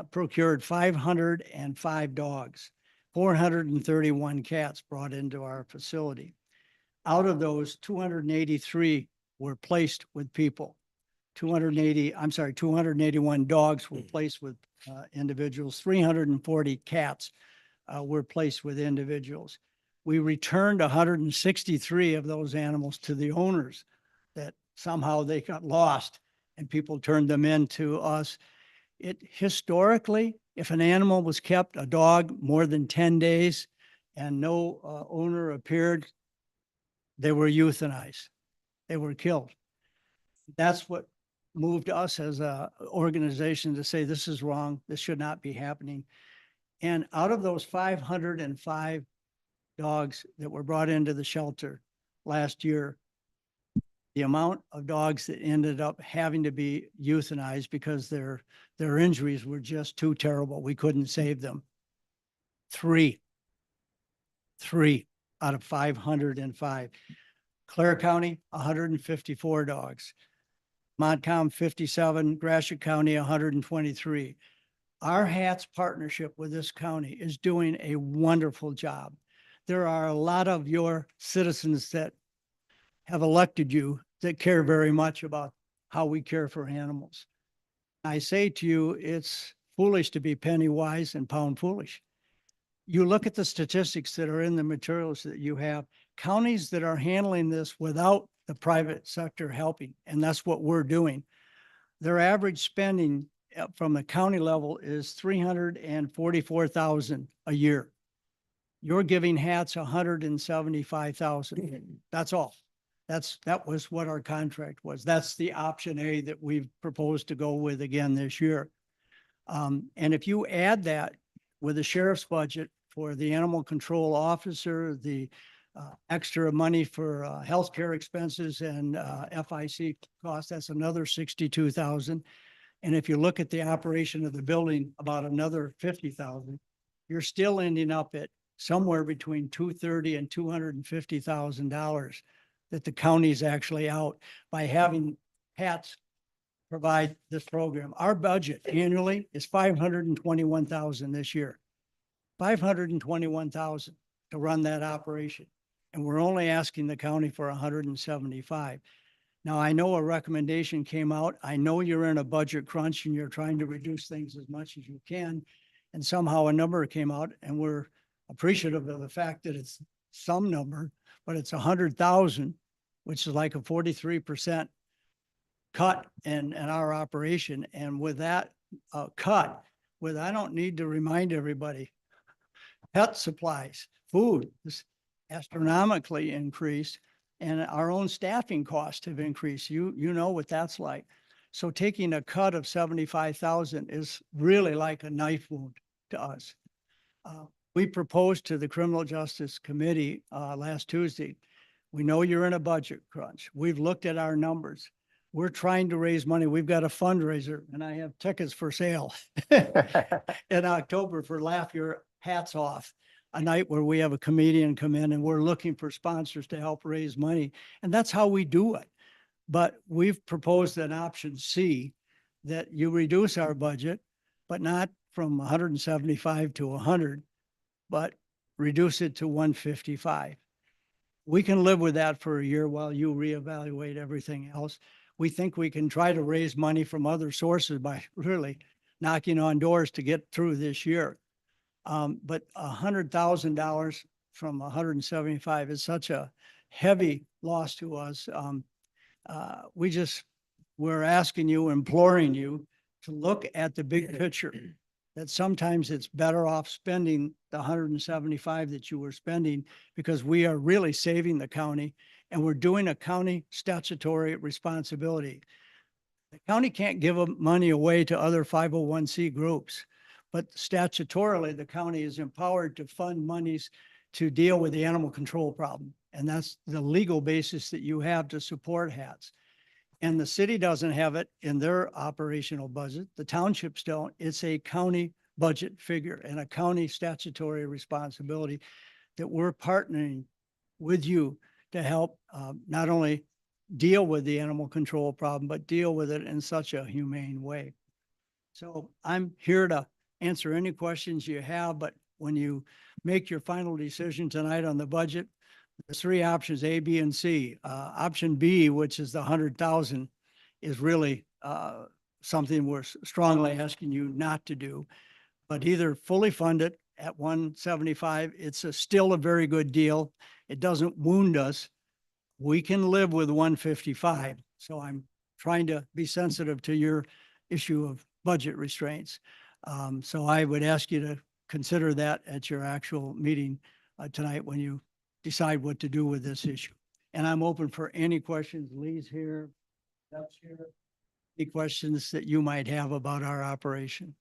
procured 505 dogs, 431 cats brought into our facility. Out of those, 283 were placed with people. 281 dogs were placed with individuals. 340 cats were placed with individuals. We returned 163 of those animals to the owners that somehow they got lost and people turned them in to us. Historically, if an animal was kept, a dog, more than 10 days and no owner appeared, they were euthanized. They were killed. That's what moved us as an organization to say, this is wrong. This should not be happening. And out of those 505 dogs that were brought into the shelter last year, the amount of dogs that ended up having to be euthanized because their injuries were just too terrible. We couldn't save them. Three out of 505. Clare County, 154 dogs. Montcalm, 57. Gratiot County, 123. Our HATS partnership with this county is doing a wonderful job. There are a lot of your citizens that have elected you that care very much about how we care for animals. I say to you, it's foolish to be penny wise and pound foolish. You look at the statistics that are in the materials that you have, counties that are handling this without the private sector helping, and that's what we're doing. Their average spending from the county level is $344,000 a year. You're giving HATS $175,000. That's all. That was what our contract was. That's the option A that we've proposed to go with again this year. And if you add that with the sheriff's budget for the animal control officer, the extra money for healthcare expenses and FIC costs, that's another $62,000. And if you look at the operation of the building, about another $50,000, you're still ending up at somewhere between $230,000 and $250,000 that the county's actually out by having HATS provide this program. Our budget annually is $521,000 this year. $521,000 to run that operation. And we're only asking the county for $175,000. Now, I know a recommendation came out. I know you're in a budget crunch and you're trying to reduce things as much as you can. And somehow a number came out, and we're appreciative of the fact that it's some number, but it's 100,000, which is like a 43% cut in our operation. And with that cut, I don't need to remind everybody, pet supplies, food is astronomically increased, and our own staffing costs have increased. You know what that's like. So taking a cut of 75,000 is really like a knife wound to us. We proposed to the Criminal Justice Committee last Tuesday. We know you're in a budget crunch. We've looked at our numbers. We're trying to raise money. We've got a fundraiser, and I have tickets for sale in October for Laugh Your Hats Off, a night where we have a comedian come in and we're looking for sponsors to help raise money. And that's how we do it. But we've proposed an option C, that you reduce our budget, but not from 175 to 100, but reduce it to 155. We can live with that for a year while you reevaluate everything else. we think we can try to raise money from other sources by really knocking on doors to get through this year. But $100,000 from 175 is such a heavy loss to us. We're asking you, imploring you to look at the big picture. That sometimes it's better off spending the 175 that you were spending because we are really saving the county and we're doing a county statutory responsibility. The county can't give money away to other 501c groups, but statutorily, the county is empowered to fund monies to deal with the animal control problem. And that's the legal basis that you have to support HATS. And the city doesn't have it in their operational budget. The townships don't. It's a county budget figure and a county statutory responsibility that we're partnering with you to help not only deal with the animal control problem, but deal with it in such a humane way. So I'm here to answer any questions you have, but when you make your final decision tonight on the budget, there's three options, A, B, and C. Option B, which is the 100,000, is really something we're strongly asking you not to do, but either fully fund it at 175. It's still a very good deal. It doesn't wound us. We can live with 155. So I'm trying to be sensitive to your issue of budget restraints. So I would ask you to consider that at your actual meeting tonight when you decide what to do with this issue. And I'm open for any questions. Lee's here, Deb's here. Any questions that you might have about our operation?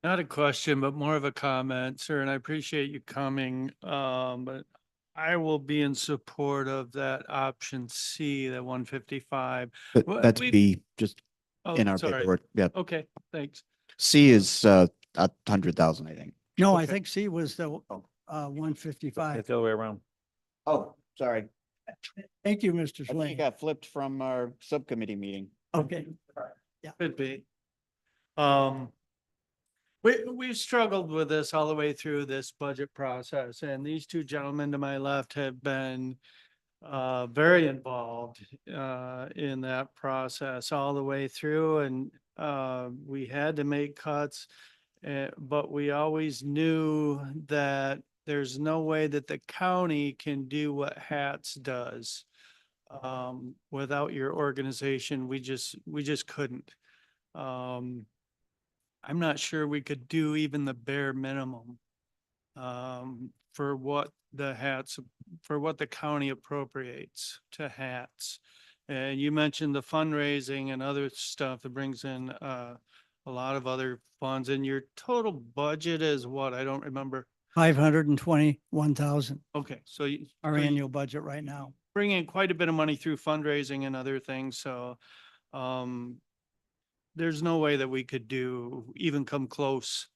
Not a question, but more of a comment, sir, and I appreciate you coming. But I will be in support of that option C, that 155. Well, That's we- B, just Oh, in our sorry. paperwork. Yeah. Okay, thanks. C is 100,000, I think. No, I Okay. think C was the 155. It's the other way around. Oh, sorry. Thank you, Mr. I think it Swain. got flipped from our subcommittee meeting. Okay. Could be. We've struggled with this all the way through this budget process, and these two gentlemen to my left have been very involved in that process all the way through, and we had to make cuts, but we always knew that there's no way that the county can do what HATS does. Without your organization, we just couldn't. I'm not sure we could do even the bare minimum for what the county appropriates to HATS. And you mentioned the fundraising and other stuff that brings in a lot of other funds. And your total budget is what? I don't remember. 521,000, Okay, so our so you annual budget right now. bring in quite a bit of money through fundraising and other things. So there's no way that we could even come close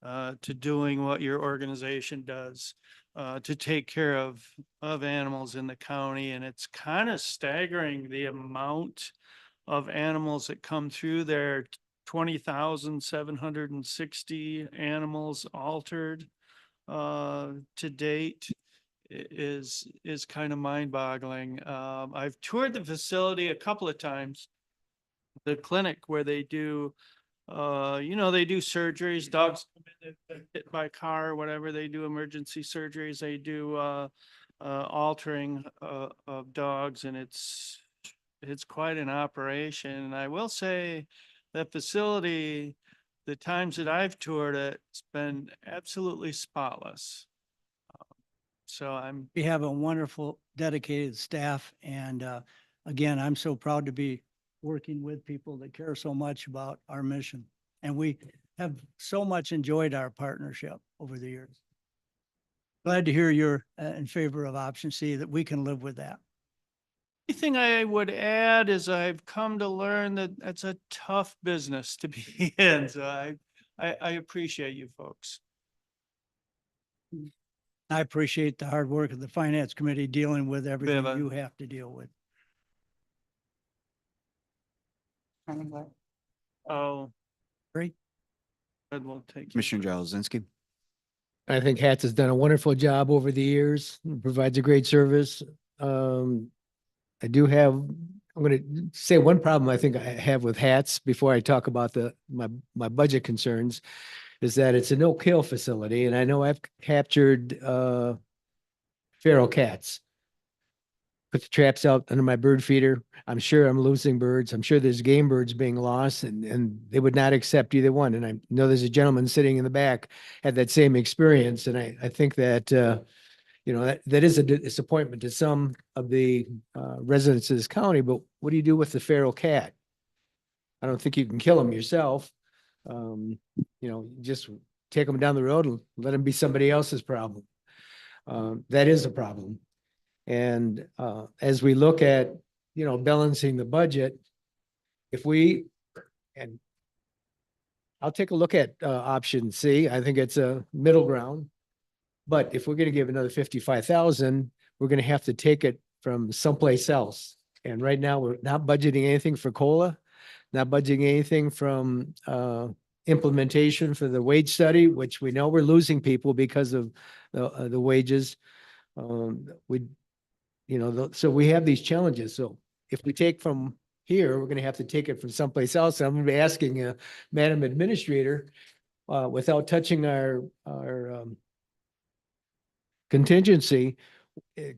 to doing what your organization does to take care of animals in the county. And it's kind of staggering the amount of animals that come through there. 20,760 animals altered to date is kind of mind-boggling. I've toured the facility a couple of times. The clinic where they do, they do surgeries, dogs come in, they're hit by a car or whatever, they do emergency surgeries, they do altering of dogs, and it's quite an operation. And I will say that facility, the times that I've toured it, it's been absolutely spotless. We have a wonderful dedicated staff. And again, I'm so proud to be working with people that care so much about our mission. And we have so much enjoyed our partnership over the years. Glad to hear you're in favor of option C, that we can live with that. The thing I would add is I've come to learn that it's a tough business to be in. So I appreciate you folks. I appreciate the hard work of the finance committee dealing with everything Viva. you have to deal with. Oh. Great. We'll take. Commissioner Jałozinski. I think HATS has done a wonderful job over the years, provides a great service. I do have, I'm gonna say one problem I think I have with hats before I talk about my budget concerns is that it's a no-kill facility, and I know I've captured feral cats. Put the traps out under my bird feeder. I'm sure I'm losing birds. I'm sure there's game birds being lost, and they would not accept either one. And I know there's a gentleman sitting in the back had that same experience, and I think that that is a disappointment to some of the residents of this county. But what do you do with the feral cat? I don't think you can kill them yourself. Just take them down the road and let them be somebody else's problem. That is a problem. And as we look at, balancing the budget, and I'll take a look at option C. I think it's a middle ground. But if we're going to give another 55,000, we're going to have to take it from someplace else. And right now, we're not budgeting anything for COLA, not budgeting anything from implementation for the wage study, which we know we're losing people because of the wages. So we have these challenges. So if we take from here, we're going to have to take it from someplace else. I'm going to be asking Madam Administrator, without touching our contingency,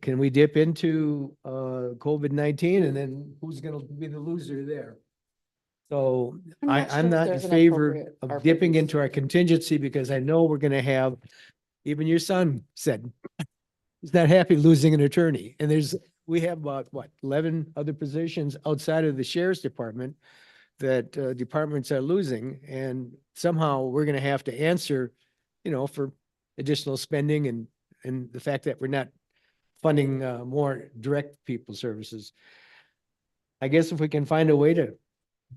can we dip into COVID-19, and then who's going to be the loser there? So I'm not in favor of dipping into our contingency, because I know we're going to have, even your son said, he's not happy losing an attorney. And we have about 11 other positions outside of the sheriff's department that departments are losing. And somehow we're going to have to answer, for additional spending and the fact that we're not funding more direct people services. I guess if we can find a way to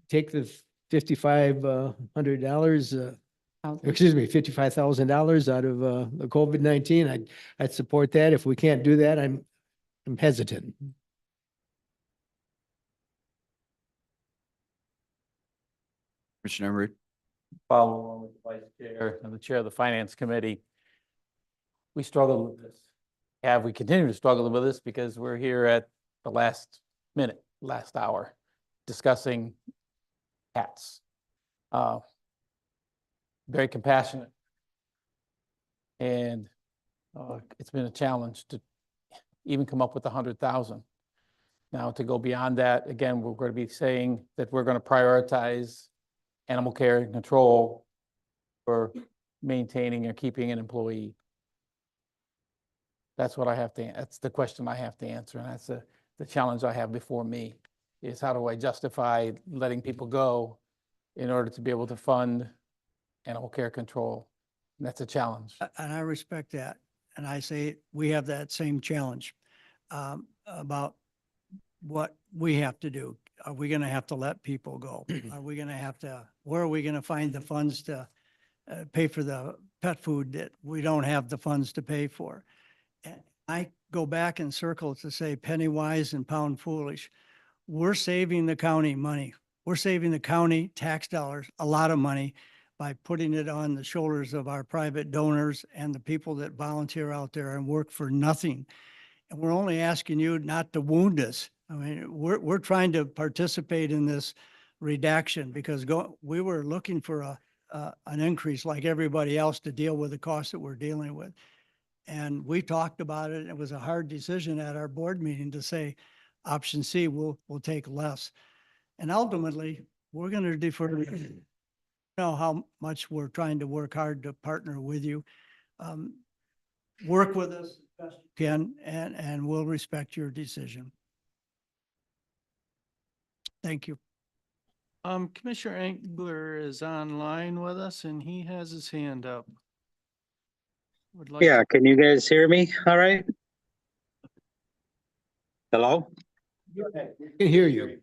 take the $5,500, $55,000 out of the COVID-19, I'd support that. If we can't do that, I'm hesitant. Commissioner Emery. Follow along with the vice chair and the chair of the finance committee. We struggle with this. We continue to struggle with this because we're here at the last minute, last hour, discussing hats. Very compassionate. And it's been a challenge to even come up with 100,000. Now, to go beyond that, again, we're going to be saying that we're going to prioritize animal care and control for maintaining or keeping an employee. That's what that's the question I have to answer. And that's the challenge I have before me, is how do I justify letting people go in order to be able to fund animal care control? And that's a challenge. And I respect that. And I say we have that same challenge about what we have to do. Are we going to have to let people go? Are we going to have to, where are we going to find the funds to pay for the pet food that we don't have the funds to pay for? And I go back in circles to say penny wise and pound foolish. We're saving the county money. We're saving the county tax dollars, a lot of money, by putting it on the shoulders of our private donors and the people that volunteer out there and work for nothing. And we're only asking you not to wound us. I mean, we're trying to participate in this redaction because we were looking for an increase like everybody else to deal with the costs that we're dealing with. And we talked about it. It was a hard decision at our board meeting to say option C, we'll take less. And ultimately, we're going to defer. You know how much we're trying to work hard to partner with you. Work with us as best you can, and we'll respect your decision. Thank you. Commissioner Engler is online with us and he has his hand up. Yeah, can you guys hear me all right? Hello? I can hear you.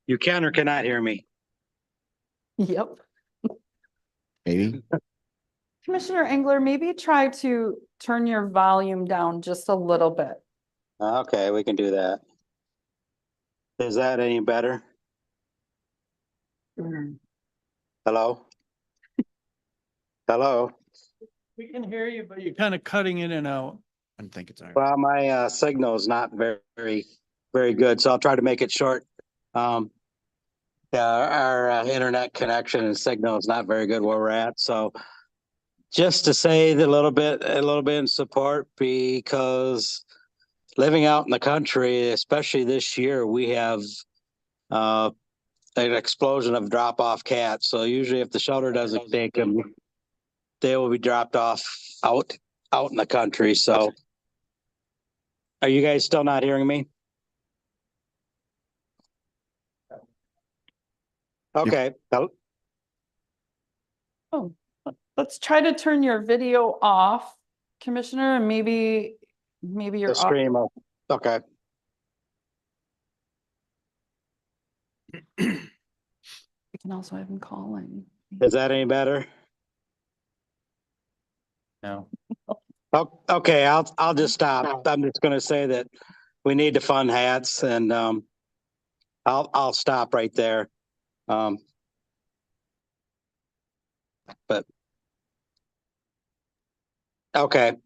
You can or cannot hear me? Yep. Maybe. Commissioner Engler, maybe try to turn your volume down just a little bit. Okay, we can do that. Is that any better? Hello? Hello? We can hear you, but you're kind of cutting in and out. I don't think it's all right. Well, my signal is not very very good. So I'll try to make it short. Yeah, our internet connection and signal is not very good where we're at. So just to say a little bit in support, because living out in the country, especially this year, we have an explosion of drop-off cats. So usually if the shelter doesn't take them, they will be dropped off out in the country. So are you guys still not hearing me? Okay. Oh, let's try to turn your video off, Commissioner, and maybe The you're off. stream. Okay. We can also have him call in. Is that any better? No. Okay, I'll just stop. I'm just gonna say that we need to fund hats, and I'll stop right there. But okay,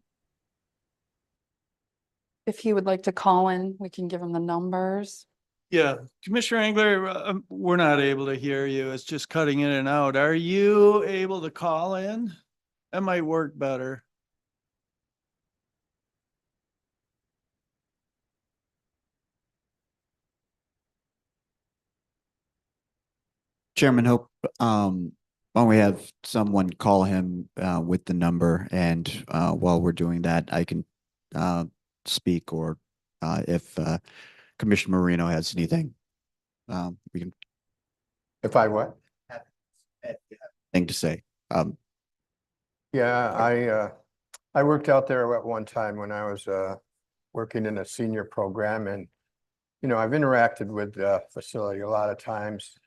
If he would like to call in, we can give him the numbers. Yeah, Commissioner Engler, we're not able to hear you. It's just cutting in and out. Are you able to call in? That might work better. Chairman Hope, why don't we have someone call him with the number, and while we're doing that, I can speak, or if Commissioner Marino has anything, we can If I what? thing to say. Yeah, I worked out there at one time when I was working in a senior program, and you know, I've interacted with the facility a lot of times.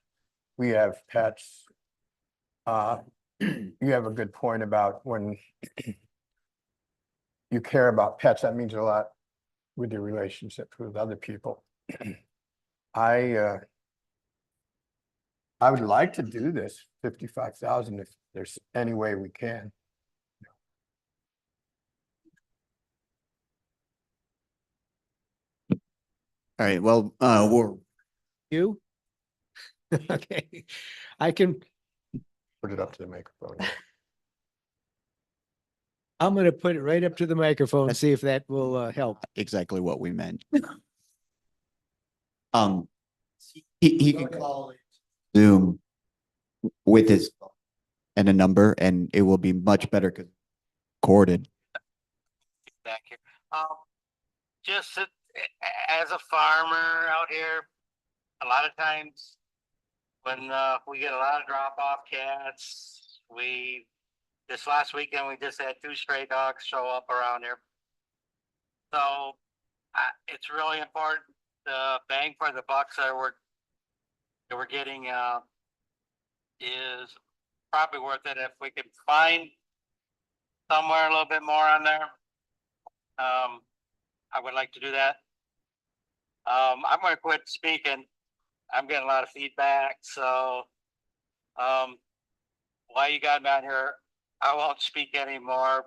We have pets. You have a good point about when you care about pets, that means a lot with your relationships with other people. I would like to do this 55,000 if there's any way we can. All right, well, we're You? Okay, I can, Put it up to the microphone. I'm gonna put it right up to the microphone and see if that will help. exactly what we meant. He can call Zoom with his and a number, and it will be much better recorded. back here. Just as a farmer out here, a lot of times when we get a lot of drop-off cats, this last weekend we just had 2 stray dogs show up around here. So it's really important. The bang for the bucks that we're getting is probably worth it if we can find somewhere a little bit more on there. I would like to do that. I'm going to quit speaking. I'm getting a lot of feedback, so while you got me on here, I won't speak anymore.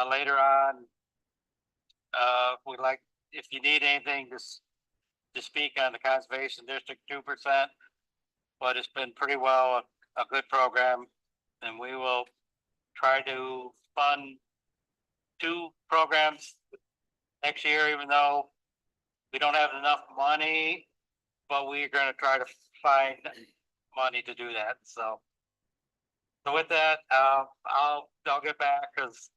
Later on, if you need anything to speak on the Conservation District 2%, but it's been pretty well a good program, and we will try to fund 2 programs next year, even though we don't have enough money, but we're going to try to find money to do that. So with that, I'll get back because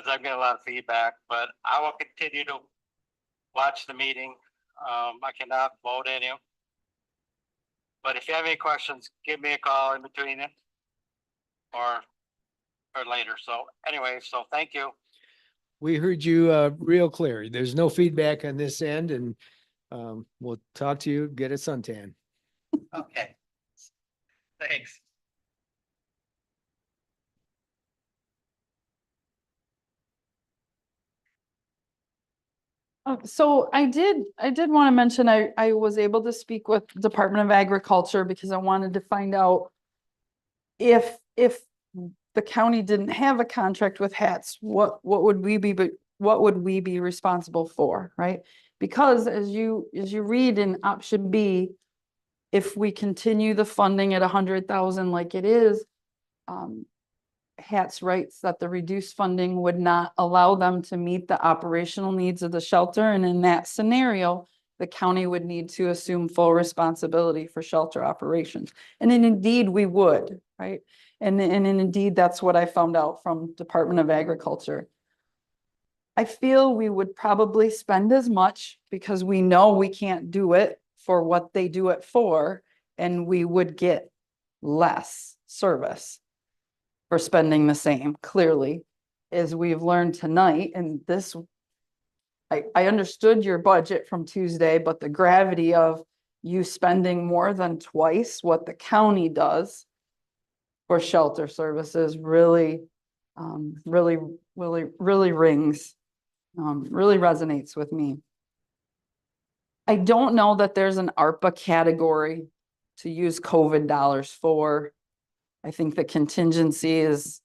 I'm getting a lot of feedback, but I will continue to watch the meeting. I cannot vote in it, but if you have any questions, give me a call in between it or later. So anyway, so thank you. We heard you real clear. There's no feedback on this end, and we'll talk to you, get a suntan. Okay. Thanks. So I did want to mention, I was able to speak with Department of Agriculture because I wanted to find out if the county didn't have a contract with hats, what would we be what would we be responsible for, right? Because as you read in option B, if we continue the funding at 100,000 like it is, HATS writes that the reduced funding would not allow them to meet the operational needs of the shelter. And in that scenario, the county would need to assume full responsibility for shelter operations. And then indeed we would, right? And indeed, that's what I found out from Department of Agriculture. I feel we would probably spend as much because we know we can't do it for what they do it for, and we would get less service for spending the same, clearly, as we've learned tonight. And this, I understood your budget from Tuesday, but the gravity of you spending more than twice what the county does for shelter services really, really rings, really resonates with me. I don't know that there's an ARPA category to use COVID dollars for. I think the contingency is,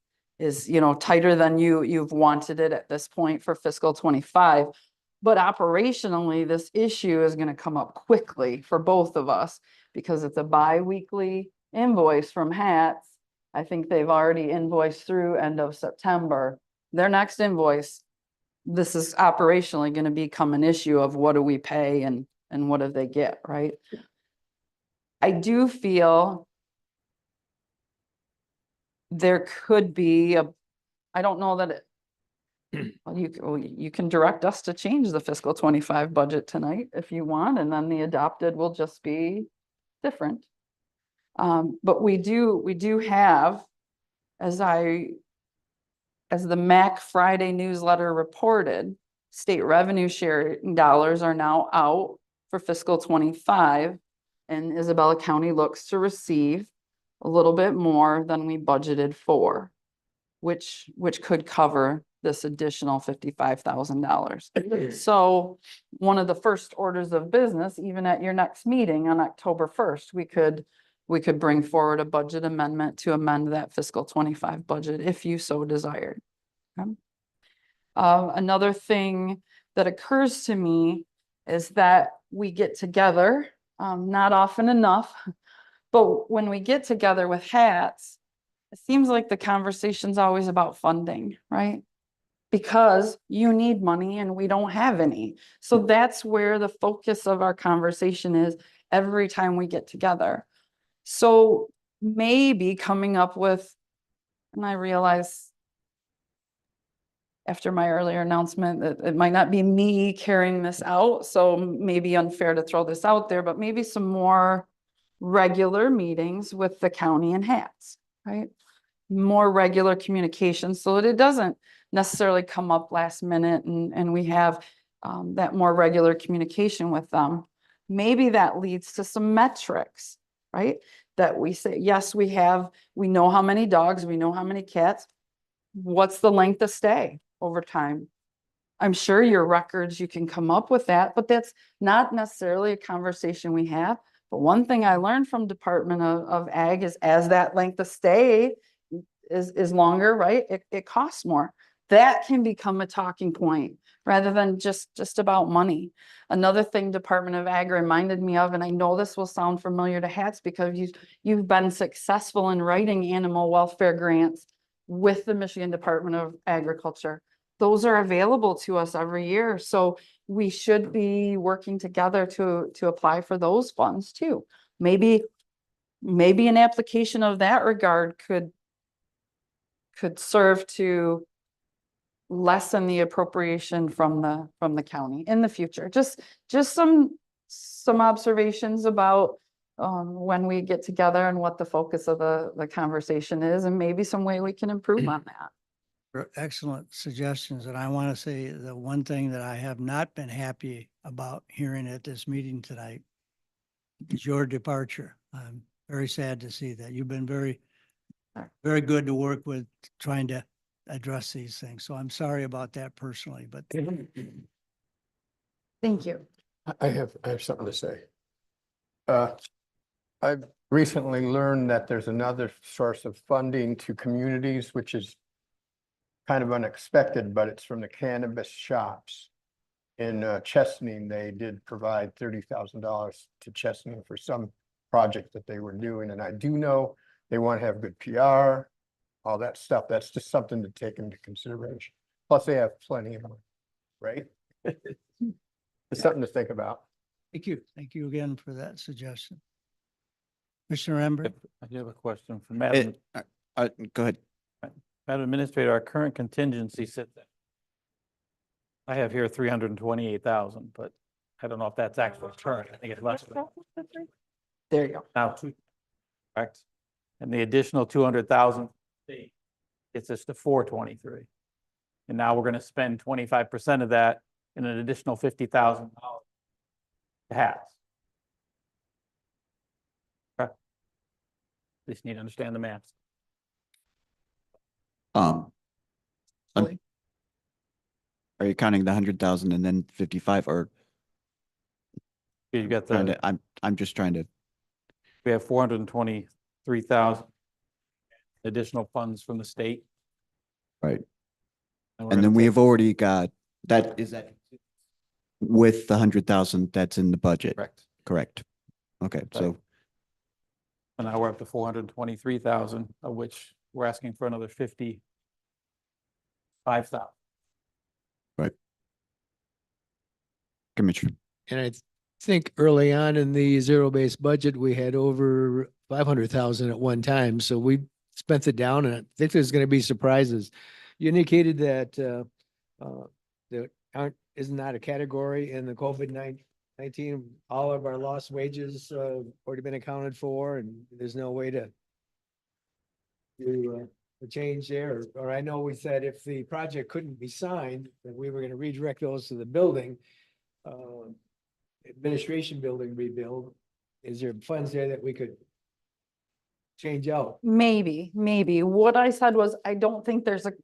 tighter than you've wanted it at this point for fiscal 25. But operationally, this issue is going to come up quickly for both of us because it's a bi-weekly invoice from HATS. I think they've already invoiced through end of September. Their next invoice, this is operationally going to become an issue of what do we pay and what do they get, right? I do feel there could be I don't know that you can direct us to change the fiscal 25 budget tonight if you want, and then the adopted will just be different. But we do have, as the MAC Friday newsletter reported, state revenue sharing dollars are now out for fiscal 25, and Isabella County looks to receive a little bit more than we budgeted for, which could cover this additional $55,000. So one of the first orders of business, even at your next meeting on October 1st, we could bring forward a budget amendment to amend that fiscal 25 budget if you so desired. Okay. Another thing that occurs to me is that we get together, not often enough, but when we get together with HATS, it seems like the conversation's always about funding, right? Because you need money and we don't have any. So that's where the focus of our conversation is every time we get together. So maybe coming up with, and I realize after my earlier announcement that it might not be me carrying this out, so maybe unfair to throw this out there, but maybe some more regular meetings with the county and HATS, right? More regular communication so that it doesn't necessarily come up last minute, and we have that more regular communication with them. Maybe that leads to some metrics, right? That we say, yes, we know how many dogs, we know how many cats. What's the length of stay over time? I'm sure your records, you can come up with that, but that's not necessarily a conversation we have. But one thing I learned from Department of Ag is as that length of stay is longer, right? It costs more. That can become a talking point rather than just about money. Another thing Department of Ag reminded me of, and I know this will sound familiar to HATS because you've been successful in writing animal welfare grants with the Michigan Department of Agriculture. Those are available to us every year. So we should be working together to apply for those funds too. Maybe an application of that regard could serve to lessen the appropriation from the county in the future. Just some observations about when we get together and what the focus of the conversation is, and maybe some way we can improve on that. Excellent suggestions. And I want to say the one thing that I have not been happy about hearing at this meeting tonight is your departure. I'm very sad to see that. You've been very, very good to work with trying to address these things. So I'm sorry about that personally, but. Thank you. I have something to say. I've recently learned that there's another source of funding to communities, which is kind of unexpected, but it's from the cannabis shops. In Chesaning, they did provide $30,000 to Chesaning for some project that they were doing, and I do know they want to have good PR, all that stuff. That's just something to take into consideration. Plus, they have plenty of money, right? It's something to think about. Thank you. Thank you again for that suggestion. Commissioner Ember? I do have a question for Madam, Go ahead. Madam Administrator, our current contingency sits at, I have here 328,000, but I don't know if that's actual current. I think it's less than There you go. now, correct? And the additional 200,000 gets us to 423. And now we're gonna spend 25% of that in an additional $50,000 to have. Just need to understand the math. Um, Really? are you counting the 100,000 and then 55, or You got trying the, to, I'm just trying to, we have 423,000 additional funds from the state. right. we're And gonna then we take- have already got, that is that with the 100,000 that's in the budget, Correct. correct? Okay, so And now we're up to 423,000, of which we're asking for another 55,000. Commissioner, And I think early on in the zero-based budget, we had over 500,000 at one time. So we spent it down, and I think there's going to be surprises. You indicated that there is not a category in the COVID-19. All of our lost wages already been accounted for, and there's no way to change there. Or I know we said if the project couldn't be signed, that we were going to redirect those to the building. Administration building rebuild. Is there funds there that we could change out? Maybe. What I said was, I don't think there's an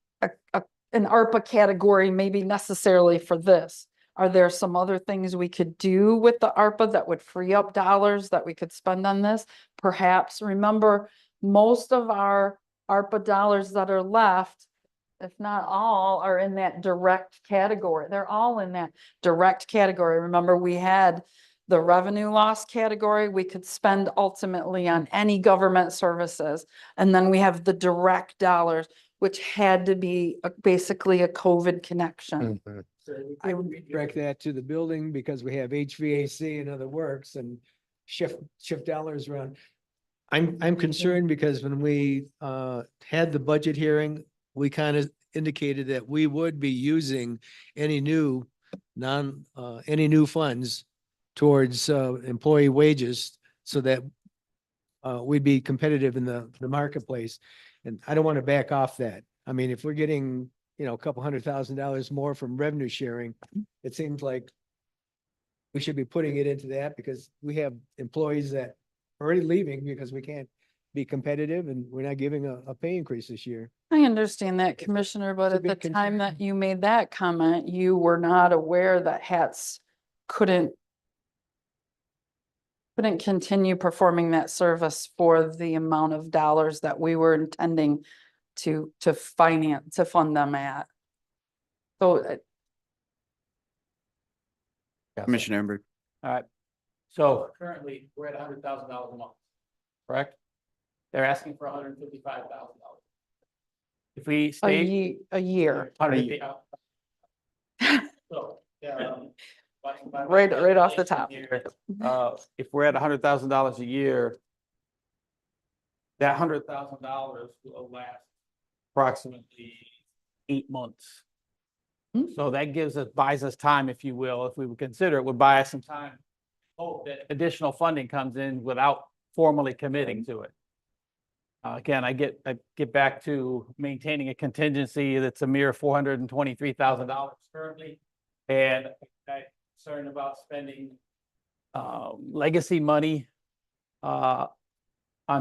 ARPA category maybe necessarily for this. Are there some other things we could do with the ARPA that would free up dollars that we could spend on this? Perhaps. Remember, most of our ARPA dollars that are left, if not all, are in that direct category. They're all in that direct category. Remember, we had the revenue loss category we could spend ultimately on any government services. And then we have the direct dollars, which had to be basically a COVID connection. Mhm. I would redirect that to the building because we have HVAC and other works and shift dollars around. I'm concerned because when we had the budget hearing, we kind of indicated that we would be using any new funds towards employee wages so that we'd be competitive in the marketplace. And I don't want to back off that. I mean, if we're getting, a couple $100,000 more from revenue sharing, it seems like we should be putting it into that because we have employees that are already leaving because we can't be competitive and we're not giving a pay increase this year. I understand that, Commissioner, but It's a at the big time concern. that you made that comment, you were not aware that HATS couldn't continue performing that service for the amount of dollars that we were intending to fund them at. So Commissioner Ember, All right. So currently, we're at $100,000 a month, correct? They're asking for $155,000. If we stay. a year, 150,000. So, by right off the top. here, if we're at $100,000 a year, that $100,000 will last approximately 8 months. Hmm. So that buys us time, if you will, if we would consider it, would buy us some time. Hope that additional funding comes in without formally committing to it. Again, I get back to maintaining a contingency that's a mere $423,000 currently. And I'm concerned about spending legacy money on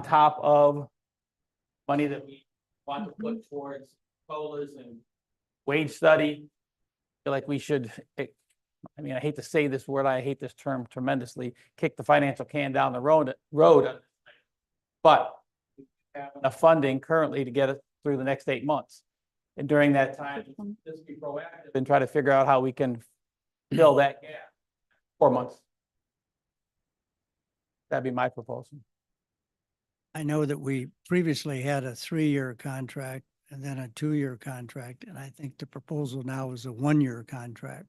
top of money that we want to put towards COLAs and wage study. I feel like we should, I hate to say this word, I hate this term tremendously, kick the financial can down the road, but we have enough funding currently to get us through the next 8 months. And during that time, just be proactive and try to figure out how we can fill that gap. 4 months. That'd be my proposal. I know that we previously had a 3-year contract and then a 2-year contract, and I think the proposal now is a 1-year contract.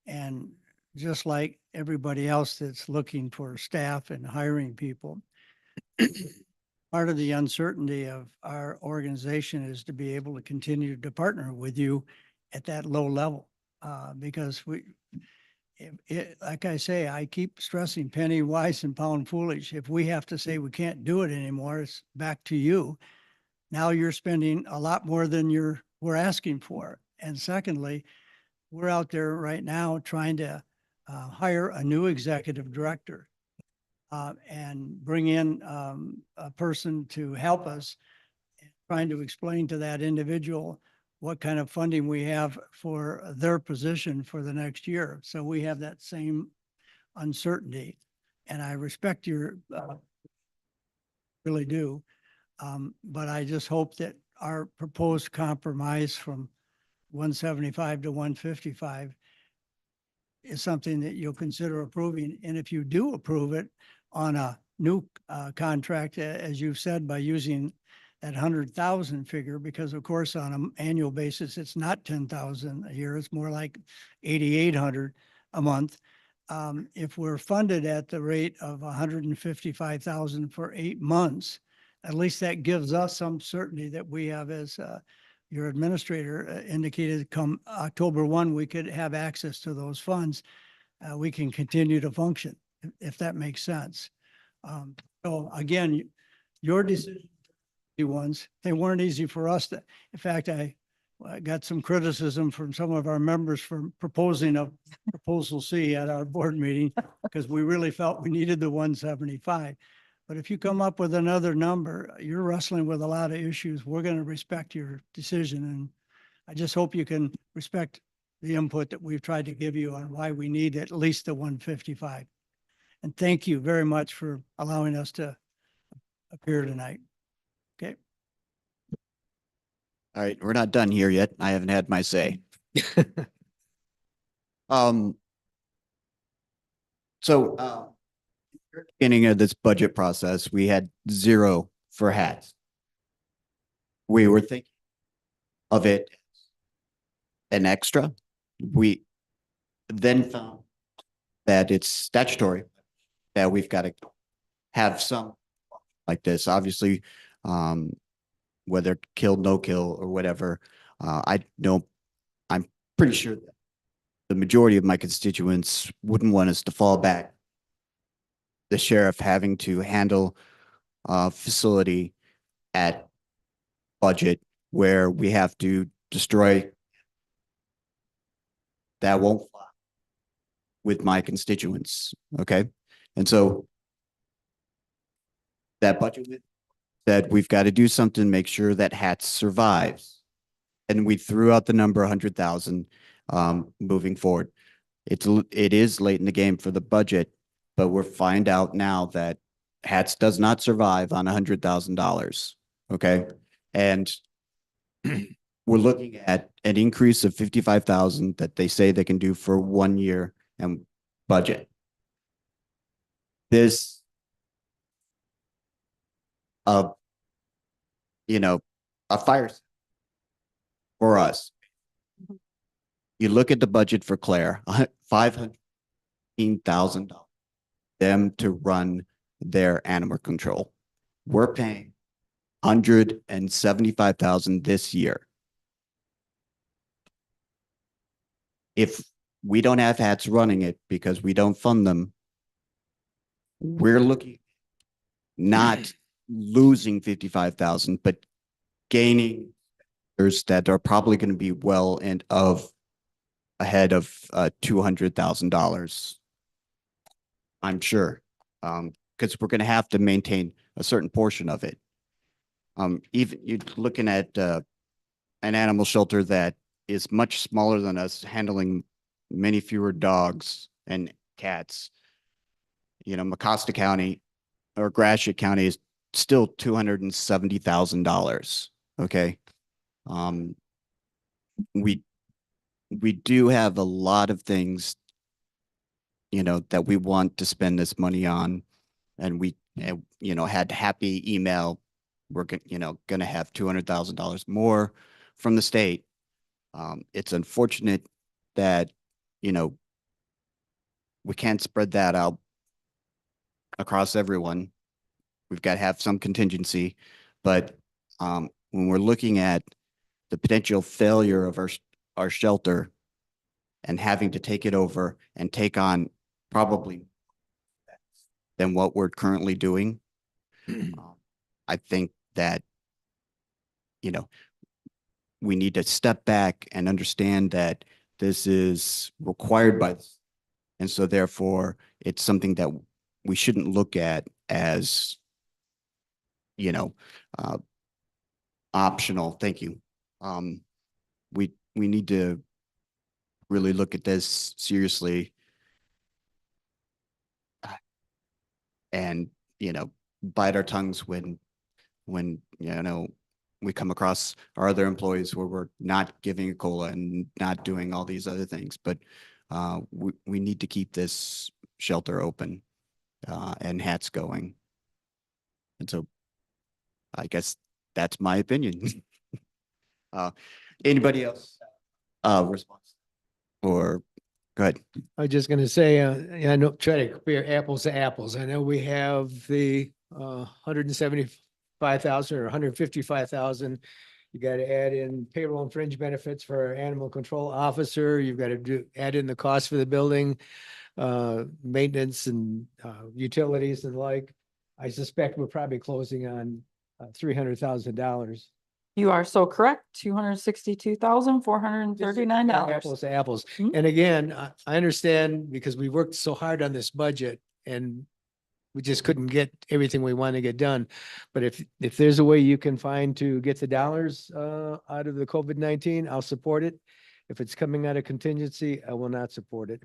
And just like everybody else that's looking for staff and hiring people, part of the uncertainty of our organization is to be able to continue to partner with you at that low level. Because like I say, I keep stressing penny wise and pound foolish. If we have to say we can't do it anymore, it's back to you. Now you're spending a lot more than we're asking for. And secondly, we're out there right now trying to hire a new executive director and bring in a person to help us, trying to explain to that individual what kind of funding we have for their position for the next year. So we have that same uncertainty. And I respect your, really do. But I just hope that our proposed compromise from 175 to 155 is something that you'll consider approving. And if you do approve it on a new contract, as you've said, by using that 100,000 figure, because of course on an annual basis, it's not 10,000 a year, it's more like 8,800 a month. If we're funded at the rate of 155,000 for 8 months, at least that gives us some certainty that we have, as your administrator indicated, come October 1, we could have access to those funds. We can continue to function, if that makes sense. So again, your decision ones, they weren't easy for us to, in fact, I got some criticism from some of our members for proposing a proposal C at our board meeting because we really felt we needed the 175. But if you come up with another number, you're wrestling with a lot of issues. We're going to respect your decision. And I just hope you can respect the input that we've tried to give you on why we need at least the 155. And thank you very much for allowing us to appear tonight. Okay. All right, we're not done here yet. I haven't had my say. Beginning of this budget process, we had 0 for hats. We were thinking of it an extra. We then found that it's statutory that we've got to have some like this. Obviously, whether kill, no kill, or whatever, I know I'm pretty sure that the majority of my constituents wouldn't want us to fall back. The sheriff having to handle a facility at budget where we have to destroy, that won't fly with my constituents. Okay. And so that budget that we've got to do something, make sure that HATS survives. And we threw out the number 100,000 moving forward. It is late in the game for the budget, but we'll find out now that HATS does not survive on $100,000. Okay. And we're looking at an increase of 55,000 that they say they can do for 1 year and budget. This, a fire for us. You look at the budget for Claire, $515,000 them to run their animal control. We're paying $175,000 this year. If we don't have HATS running it because we don't fund them, we're looking not losing 55,000, but gaining that are probably going to be well and ahead of $200,000. I'm sure, because we're going to have to maintain a certain portion of it. Even you're looking at an animal shelter that is much smaller than us, handling many fewer dogs and cats. Mecosta County or Gratiot County is still $270,000. Okay. we do have a lot of things, that we want to spend this money on, and we, had happy email. We're gonna have $200,000 more from the state. It's unfortunate that, we can't spread that out across everyone. We've got to have some contingency, but when we're looking at the potential failure of our shelter and having to take it over and take on probably than what we're currently doing, I think that, we need to step back and understand that this is required by, and so therefore it's something that we shouldn't look at as, uh, optional. Thank you. We need to really look at this seriously, and, bite our tongues when, we come across our other employees where we're not giving a COLA and not doing all these other things. But we need to keep this shelter open and hats going. And so I guess that's my opinion. Anybody else? Response? Or go ahead. I was just gonna say, I know, try to compare apples to apples. I know we have the 175,000 or 155,000. You got to add in payroll and fringe benefits for our animal control officer. You've got to add in the cost for the building, maintenance and utilities and like. I suspect we're probably closing on $300,000. You are so correct. $262,439. Apples to apples. Mhm. And again, I understand because we worked so hard on this budget and we just couldn't get everything we want to get done. But if there's a way you can find to get the dollars out of the COVID-19, I'll support it. If it's coming out of contingency, I will not support it.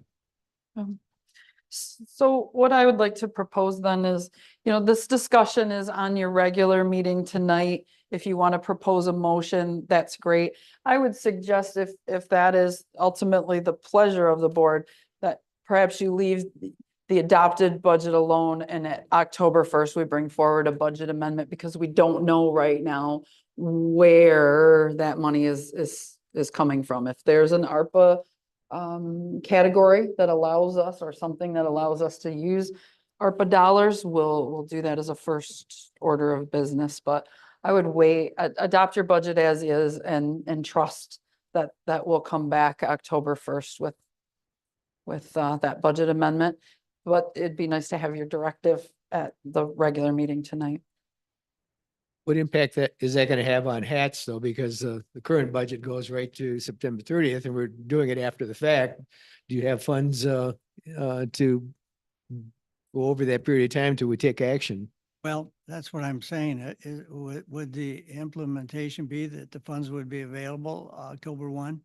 So what I would like to propose then is, this discussion is on your regular meeting tonight. If you want to propose a motion, that's great. I would suggest if that is ultimately the pleasure of the board, that perhaps you leave the adopted budget alone, and at October 1st, we bring forward a budget amendment because we don't know right now where that money is coming from. If there's an ARPA category that allows us, or something that allows us to use ARPA dollars, we'll do that as a first order of business. But I would wait, adopt your budget as is, and trust that will come back October 1st with that budget amendment. But it'd be nice to have your directive at the regular meeting tonight. What impact is that going to have on hats though? Because the current budget goes right to September 30th and we're doing it after the fact. Do you have funds to go over that period of time till we take action? Well, that's what I'm saying. Would the implementation be that the funds would be available October 1?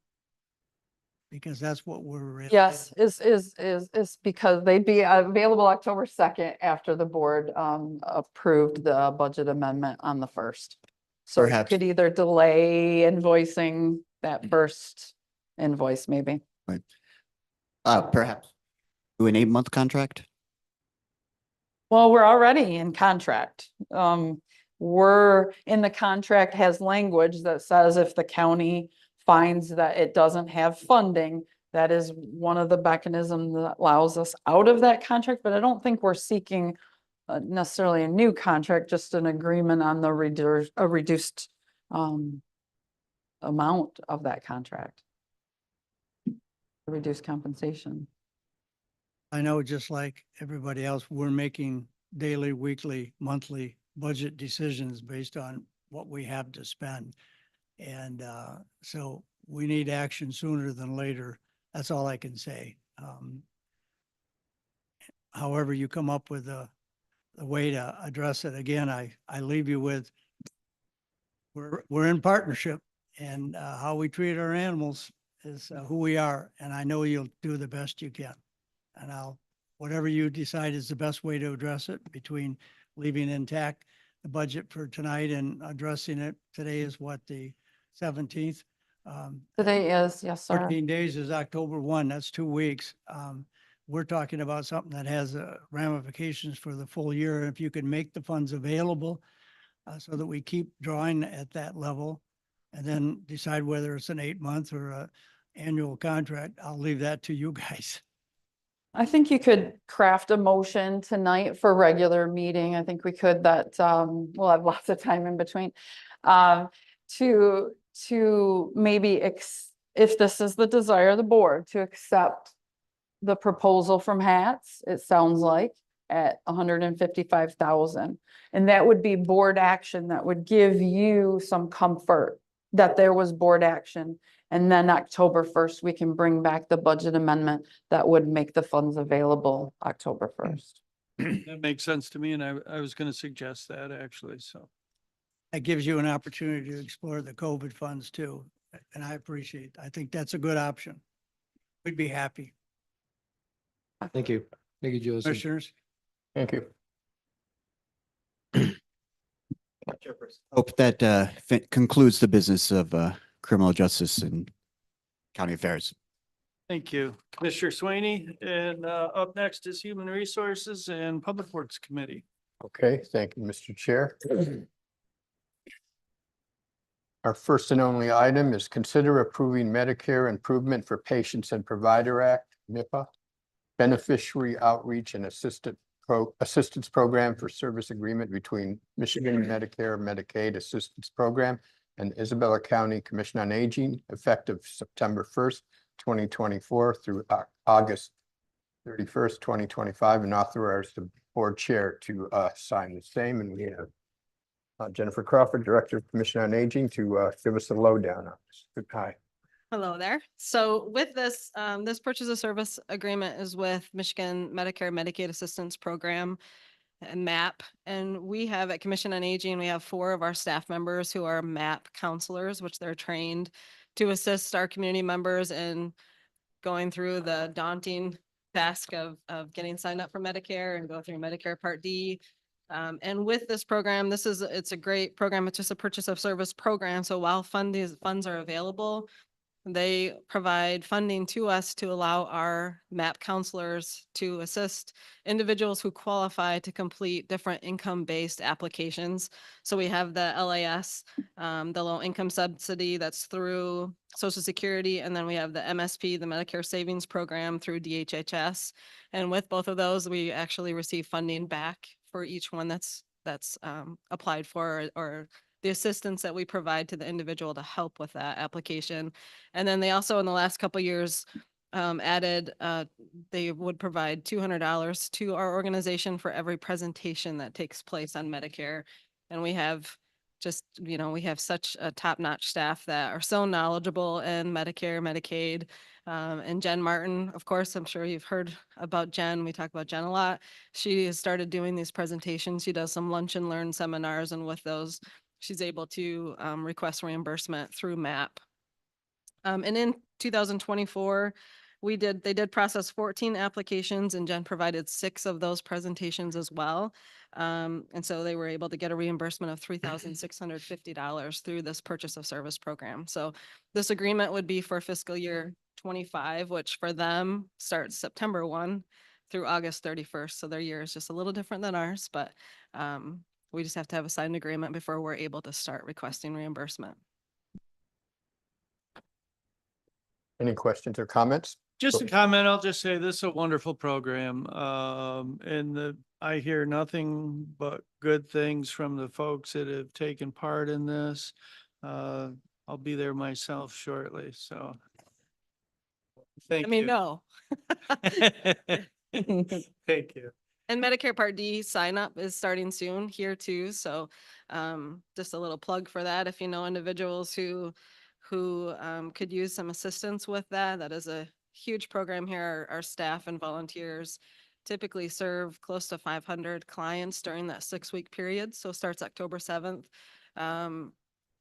Because that's what we're. Yes, is because they'd be available October 2nd after the board approved the budget amendment on the 1st. So you Perhaps. could either delay invoicing that first invoice, maybe. Right. Perhaps do an 8-month contract. Well, we're already in contract. We're in the contract has language that says if the county finds that it doesn't have funding, that is one of the mechanisms that allows us out of that contract. But I don't think we're seeking necessarily a new contract, just an agreement on the reduced amount of that contract. Reduced compensation. I know, just like everybody else, we're making daily, weekly, monthly budget decisions based on what we have to spend. And so we need action sooner than later. That's all I can say. However you come up with a way to address it, again, I leave you with, we're in partnership, and how we treat our animals is who we are. And I know you'll do the best you can. And whatever you decide is the best way to address it, between leaving intact the budget for tonight and addressing it. Today is what, the 17th? Today is, yes, sir. 14 days is October 1, that's 2 weeks. We're talking about something that has ramifications for the full year. If you can make the funds available so that we keep drawing at that level and then decide whether it's an 8-month or a annual contract, I'll leave that to you guys. I think you could craft a motion tonight for regular meeting. I think we could that, we'll have lots of time in between. To maybe if this is the desire of the board, to accept the proposal from Hats, it sounds like, at 155,000. And that would be board action that would give you some comfort that there was board action. And then October 1st, we can bring back the budget amendment that would make the funds available October 1st. That makes sense to me, and I was gonna suggest that actually, so. That gives you an opportunity to explore the COVID funds too. And I think that's a good option. We'd be happy. Thank you. Thank you, Joseph. Commissioners? Thank you. Hope that concludes the business of criminal justice and county affairs. Thank you, Commissioner Swaney. And up next is Human Resources and Public Works Committee. Okay, thank you, Mr. Chair. Our first and only item is consider approving Medicare Improvement for Patients and Provider Act, MIPA, Beneficiary Outreach and Assistance Program for Service Agreement between Michigan Medicare Medicaid Assistance Program and Isabella County Commission on Aging, effective September 1st, 2024 through August 31st, 2025, and authorize the board chair to sign the same. And we have Jennifer Crawford, Director of Commission on Aging, to give us the lowdown on this. Good hi. Hello there. So with this, this purchase of service agreement is with Michigan Medicare Medicaid Assistance Program and MAP. And we have at Commission on Aging, we have 4 of our staff members who are MAP counselors, which they're trained to assist our community members in going through the daunting task of getting signed up for Medicare and go through Medicare Part D. And with this program, it's a great program. It's just a purchase of service program. So while funds are available, they provide funding to us to allow our MAP counselors to assist individuals who qualify to complete different income-based applications. So we have the LAS, the low income subsidy that's through Social Security, and then we have the MSP, the Medicare Savings Program, through DHHS. And with both of those, we actually receive funding back for each one that's applied for, or the assistance that we provide to the individual to help with that application. And then they also, in the last couple of years, added, they would provide $200 to our organization for every presentation that takes place on Medicare. And we have we have such a top-notch staff that are so knowledgeable in Medicare, Medicaid. And Jen Martin, of course, I'm sure you've heard about Jen. We talk about Jen a lot. She has started doing these presentations. She does some lunch and learn seminars, and with those, she's able to request reimbursement through MAP. And in 2024, they did process 14 applications, and Jen provided 6 of those presentations as well. And so they were able to get a reimbursement of $3,650 through this purchase of service program. So this agreement would be for fiscal year 25, which for them starts September 1 through August 31st. So their year is just a little different than ours, but we just have to have a signed agreement before we're able to start requesting reimbursement. Any questions or comments? Just a comment, I'll just say this is a wonderful program. I hear nothing but good things from the folks that have taken part in this. I'll be there myself shortly, so. Thank you. No. Thank you. And Medicare Part D sign up is starting soon here too. So just a little plug for that. If you know individuals who could use some assistance with that, that is a huge program here. Our staff and volunteers typically serve close to 500 clients during that 6-week period. So it starts October 7th. And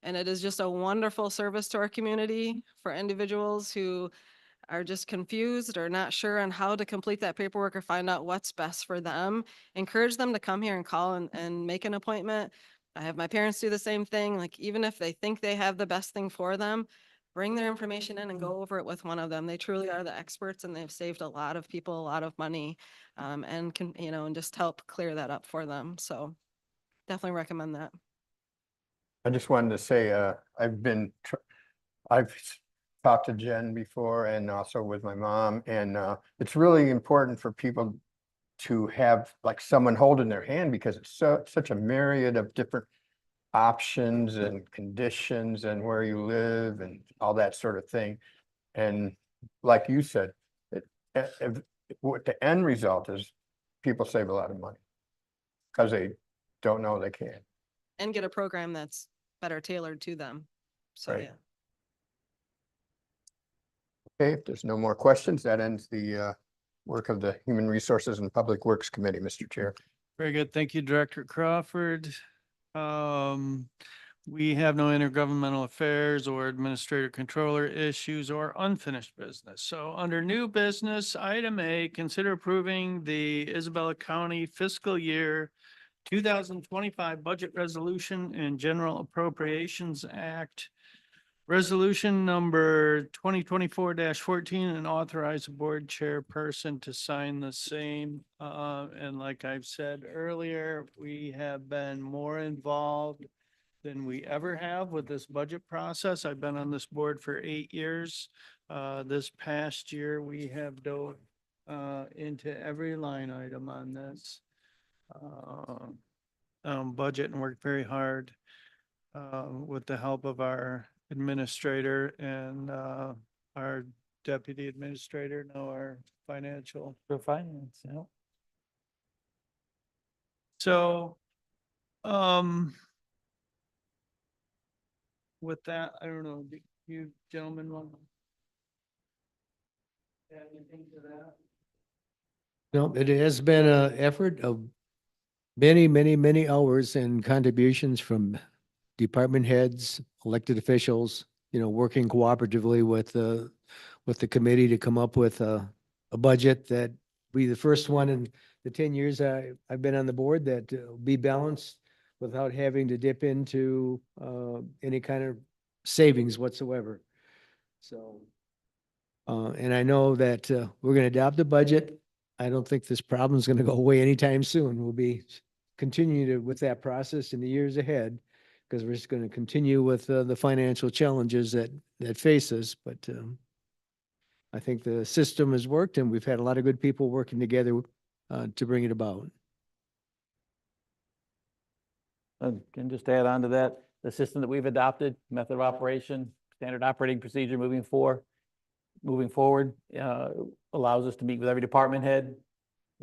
it is just a wonderful service to our community for individuals who are just confused or not sure on how to complete that paperwork or find out what's best for them. Encourage them to come here and call and make an appointment. I have my parents do the same thing. Like, even if they think they have the best thing for them, bring their information in and go over it with one of them. They truly are the experts and they've saved a lot of people a lot of money, and can, you know, and just help clear that up for them. So definitely recommend that. I just wanted to say, I've talked to Jen before and also with my mom, and it's really important for people to have like someone holding their hand because it's such a myriad of different options and conditions and where you live and all that sort of thing. And like you said, what the end result is, people save a lot of money because they don't know they can. And get a program that's better tailored to them. So, Right. yeah. Okay, if there's no more questions, that ends the work of the Human Resources and Public Works Committee, Mr. Chair. Very good. Thank you, Director Crawford. We have no intergovernmental affairs or administrator controller issues or unfinished business. So under new business, item A, consider approving the Isabella County fiscal year 2025 budget resolution and general appropriations act. Resolution number 2024-14 and authorize the board chairperson to sign the same. And like I've said earlier, we have been more involved than we ever have with this budget process. I've been on this board for 8 years. This past year, we have dove into every line item on this budget and worked very hard with the help of our administrator and our deputy administrator, now our financial. For finance, yeah. So, with that, I don't know, do you gentlemen want to add anything to that? No, it has been an effort of many hours and contributions from department heads, elected officials, you know, working cooperatively with the committee to come up with a budget that be the first one in the 10 years I've been on the board that will be balanced without having to dip into any kind of savings whatsoever. So, and I know that we're going to adopt the budget. I don't think this problem is going to go away anytime soon. We'll be continuing with that process in the years ahead because we're just going to continue with the financial challenges that face us. But I think the system has worked and we've had a lot of good people working together to bring it about. Can just add on to that, the system that we've adopted, method of operation, standard operating procedure moving forward, allows us to meet with every department head,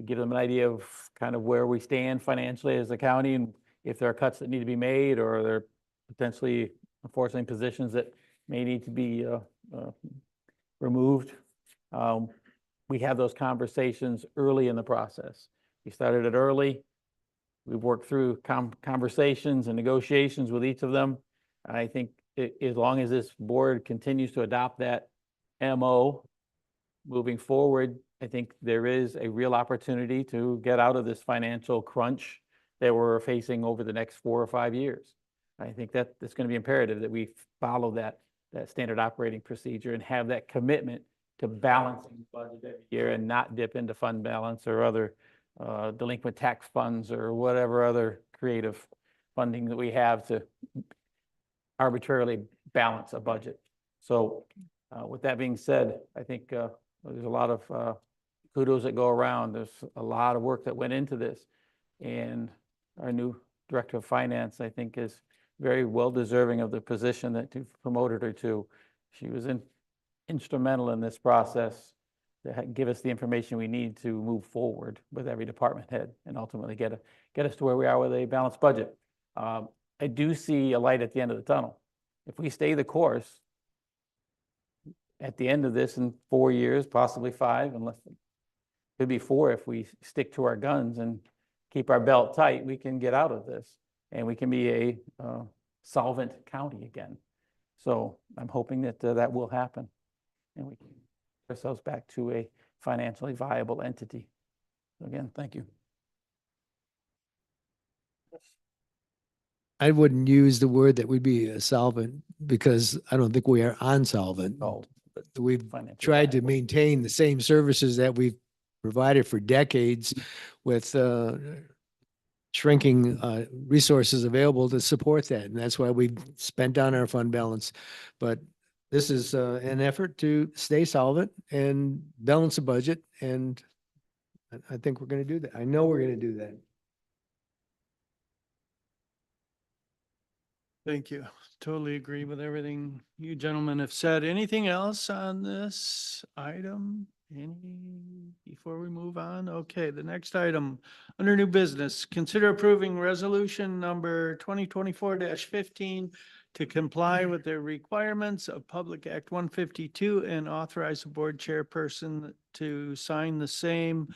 give them an idea of kind of where we stand financially as a county and if there are cuts that need to be made or there are potentially, unfortunately, positions that may need to be removed. We have those conversations early in the process. We started it early. We've worked through conversations and negotiations with each of them. I think as long as this board continues to adopt that MO moving forward, I think there is a real opportunity to get out of this financial crunch that we're facing over the next 4 or 5 years. I think that it's going to be imperative that we follow that standard operating procedure and have that commitment to balancing the budget every year and not dip into fund balance or other delinquent tax funds or whatever other creative funding that we have to arbitrarily balance a budget. So with that being said, I think there's a lot of kudos that go around. There's a lot of work that went into this. And our new director of finance, I think, is very well deserving of the position that you've promoted her to. She was instrumental in this process to give us the information we need to move forward with every department head and ultimately get us to where we are with a balanced budget. I do see a light at the end of the tunnel. If we stay the course, at the end of this in 4 years, possibly 5, unless it could be 4 if we stick to our guns and keep our belt tight, we can get out of this and we can be a solvent county again. So I'm hoping that that will happen and we can get ourselves back to a financially viable entity. Again, thank you. I wouldn't use the word that would be a solvent because I don't think we are on solvent. Oh, We've financially tried to viable. maintain the same services that we've provided for decades with shrinking resources available to support that. And that's why we've spent down our fund balance. But this is an effort to stay solvent and balance the budget. And I think we're going to do that. I know we're going to do that. Thank you. Totally agree with everything you gentlemen have said. Anything else on this item? Before we move on? Okay, the next item, under new business, consider approving resolution number 2024-15 to comply with the requirements of Public Act 152 and authorize the board chairperson to sign the same.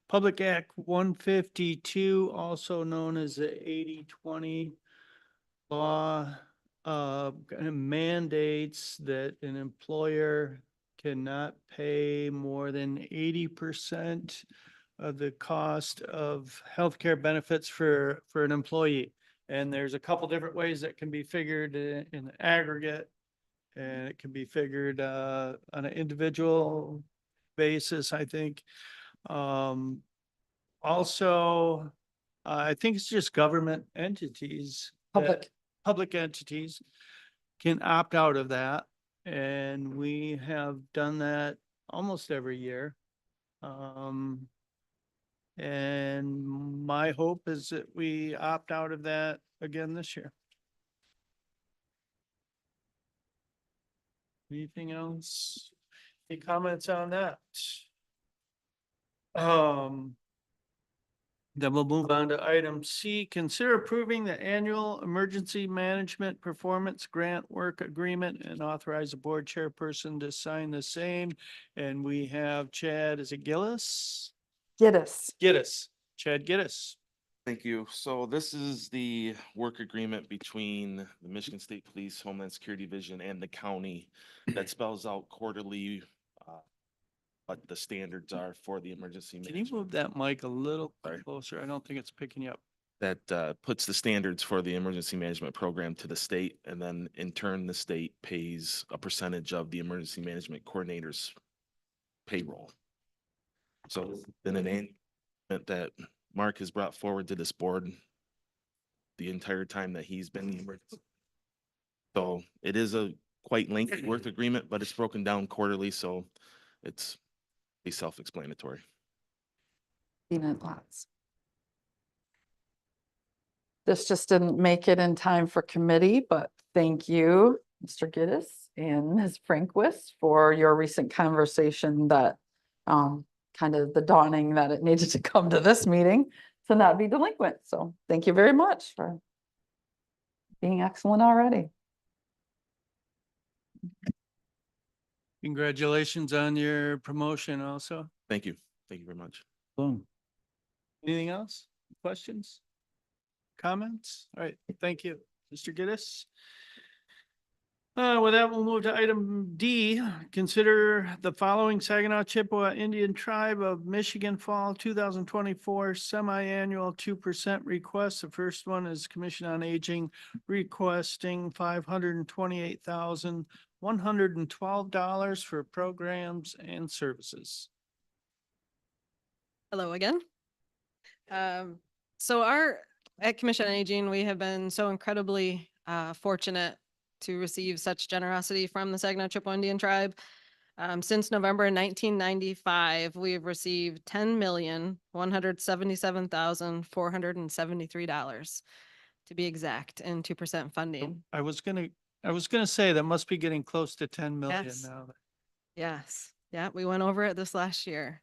Public Act 152, also known as the 80-20 law, kind of mandates that an employer cannot pay more than 80% of the cost of healthcare benefits for an employee. And there's a couple different ways that can be figured in the aggregate. And it can be figured on an individual basis, I think. Also, I think it's just government entities. Public entities can opt out of that. And we have done that almost every year. And my hope is that we opt out of that again this year. Anything else? Any comments on that? Then we'll move on to item C, consider approving the annual emergency management performance grant work agreement and authorize the board chairperson to sign the same. And we have Chad, is it Gillis? Giddis. Chad Giddis. Thank you. So this is the work agreement between the Michigan State Police Homeland Security Division and the county that spells out quarterly what the standards are for the emergency Can you management. move that mic a little Sorry. closer? I don't think it's picking you up. That puts the standards for the emergency management program to the state, and then in turn, the state pays a percentage of the emergency management coordinator's payroll. So then an announcement that Mark has brought forward to this board the entire time that he's been the emergency. So it is a quite lengthy work agreement, but it's broken down quarterly, so it's self-explanatory. Seen it lots. This just didn't make it in time for committee, but thank you, Mr. Giddis and Ms. Franquist, for your recent conversation that kind of the dawning that it needed to come to this meeting to not be delinquent. So thank you very much for being excellent already. Congratulations on your promotion also. Thank you. Thank you very much. Boom. Anything else? Questions? Comments? All right, thank you, Mr. Giddis. With that, we'll move to item D. Consider the following Saginaw Chippewa Indian Tribe of Michigan Fall 2024 semi-annual 2% request. The first one is Commission on Aging requesting $528,112 for programs and services. Hello again. So at Commission on Aging, we have been so incredibly fortunate to receive such generosity from the Saginaw Chippewa Indian Tribe. Since November 1995, we have received $10,177,473 to be exact, in 2% funding. I was gonna say that must be getting close to 10 million Yes. now. Yes, yeah, we went over it this last year.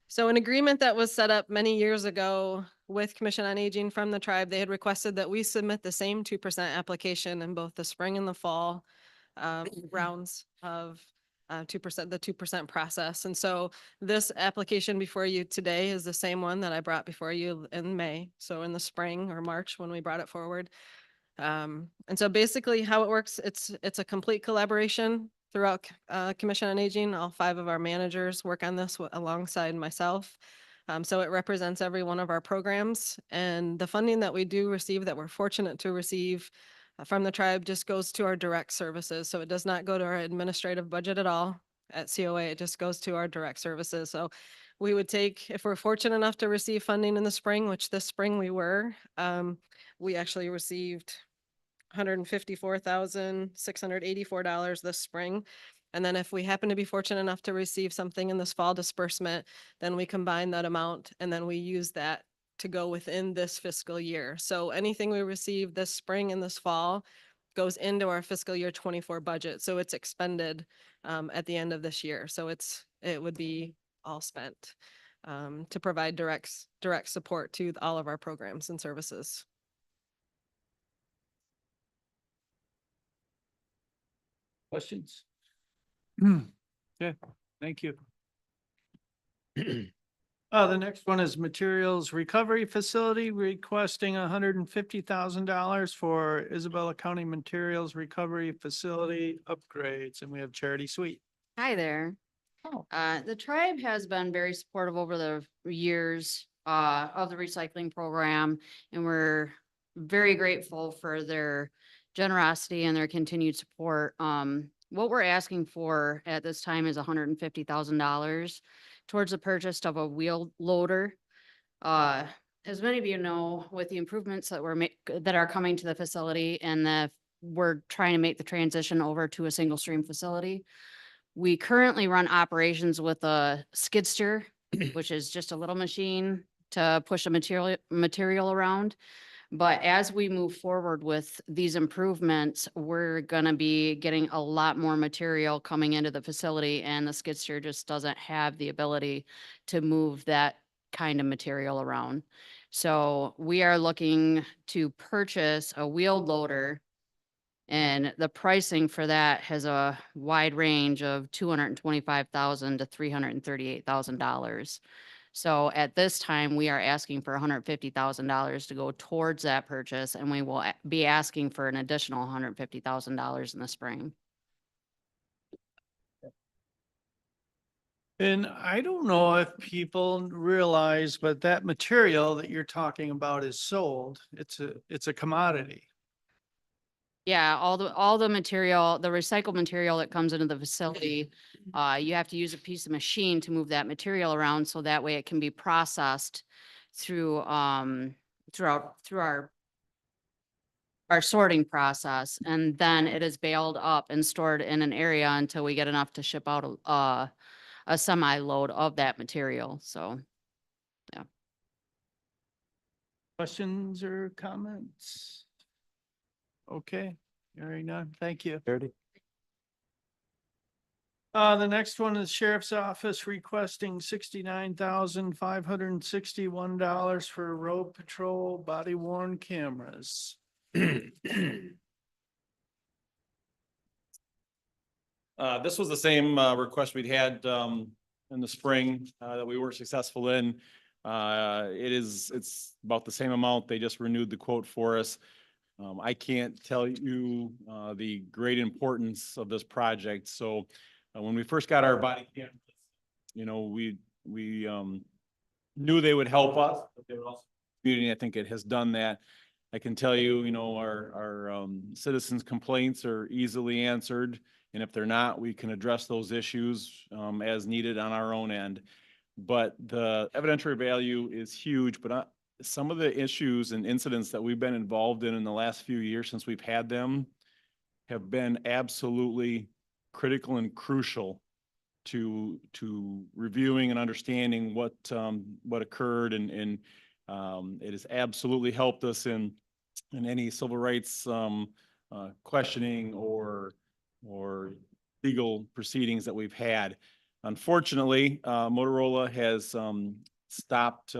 So an agreement that was set up many years ago with Commission on Aging from the tribe, they had requested that we submit the same 2% application in both the spring and the fall rounds of 2%, the 2% process. And so this application before you today is the same one that I brought before you in May. So in the spring or March when we brought it forward. And so basically how it works, it's a complete collaboration throughout Commission on Aging. All 5 of our managers work on this alongside myself. So it represents every one of our programs, and the funding that we do receive, that we're fortunate to receive from the tribe, just goes to our direct services. So it does not go to our administrative budget at all at COA. It just goes to our direct services. So we would take, if we're fortunate enough to receive funding in the spring, which this spring we were, we actually received $154,684 this spring. And then if we happen to be fortunate enough to receive something in this fall disbursement, then we combine that amount and then we use that to go within this fiscal year. So anything we receive this spring and this fall goes into our fiscal year 24 budget. So it's expended at the end of this year. So it would be all spent to provide direct support to all of our programs and services. Questions? Okay, thank you. The next one is Materials Recovery Facility requesting $150,000 for Isabella County Materials Recovery Facility upgrades, and we have Charity Sweet. Hi there. Oh. The tribe has been very supportive over the years of the recycling program, and we're very grateful for their generosity and their continued support. What we're asking for at this time is $150,000 towards the purchase of a wheel loader. As many of you know, with the improvements that that are coming to the facility, and we're trying to make the transition over to a single stream facility. We currently run operations with a skid steer, which is just a little machine to push a material around. But as we move forward with these improvements, we're going to be getting a lot more material coming into the facility, and the skid steer just doesn't have the ability to move that kind of material around. So we are looking to purchase a wheeled loader, and the pricing for that has a wide range of $225,000 to $338,000. So at this time, we are asking for $150,000 to go towards that purchase, and we will be asking for an additional $150,000 in the spring. And I don't know if people realize, but that material that you're talking about is sold. It's a commodity. Yeah, all the material, the recycled material that comes into the facility, you have to use a piece of machine to move that material around, so that way it can be processed through our sorting process, and then it is baled up and stored in an area until we get enough to ship out a semi load of that material. So, yeah. Questions or comments? Okay, hearing none. Thank you. Charity. The next one is Sheriff's Office requesting $69,561 for road patrol body worn cameras. This was the same request we'd had in the spring that we were successful in. It's about the same amount. They just renewed the quote for us. I can't tell you the great importance of this project. So when we first got our body cameras, we knew they would help us, but they would also, I think it has done that. I can tell you, our citizens' complaints are easily answered. And if they're not, we can address those issues as needed on our own end. But the evidentiary value is huge, but some of the issues and incidents that we've been involved in the last few years since we've had them have been absolutely critical and crucial to reviewing and understanding what occurred, and it has absolutely helped us in any civil rights questioning or legal proceedings that we've had. Unfortunately, Motorola has stopped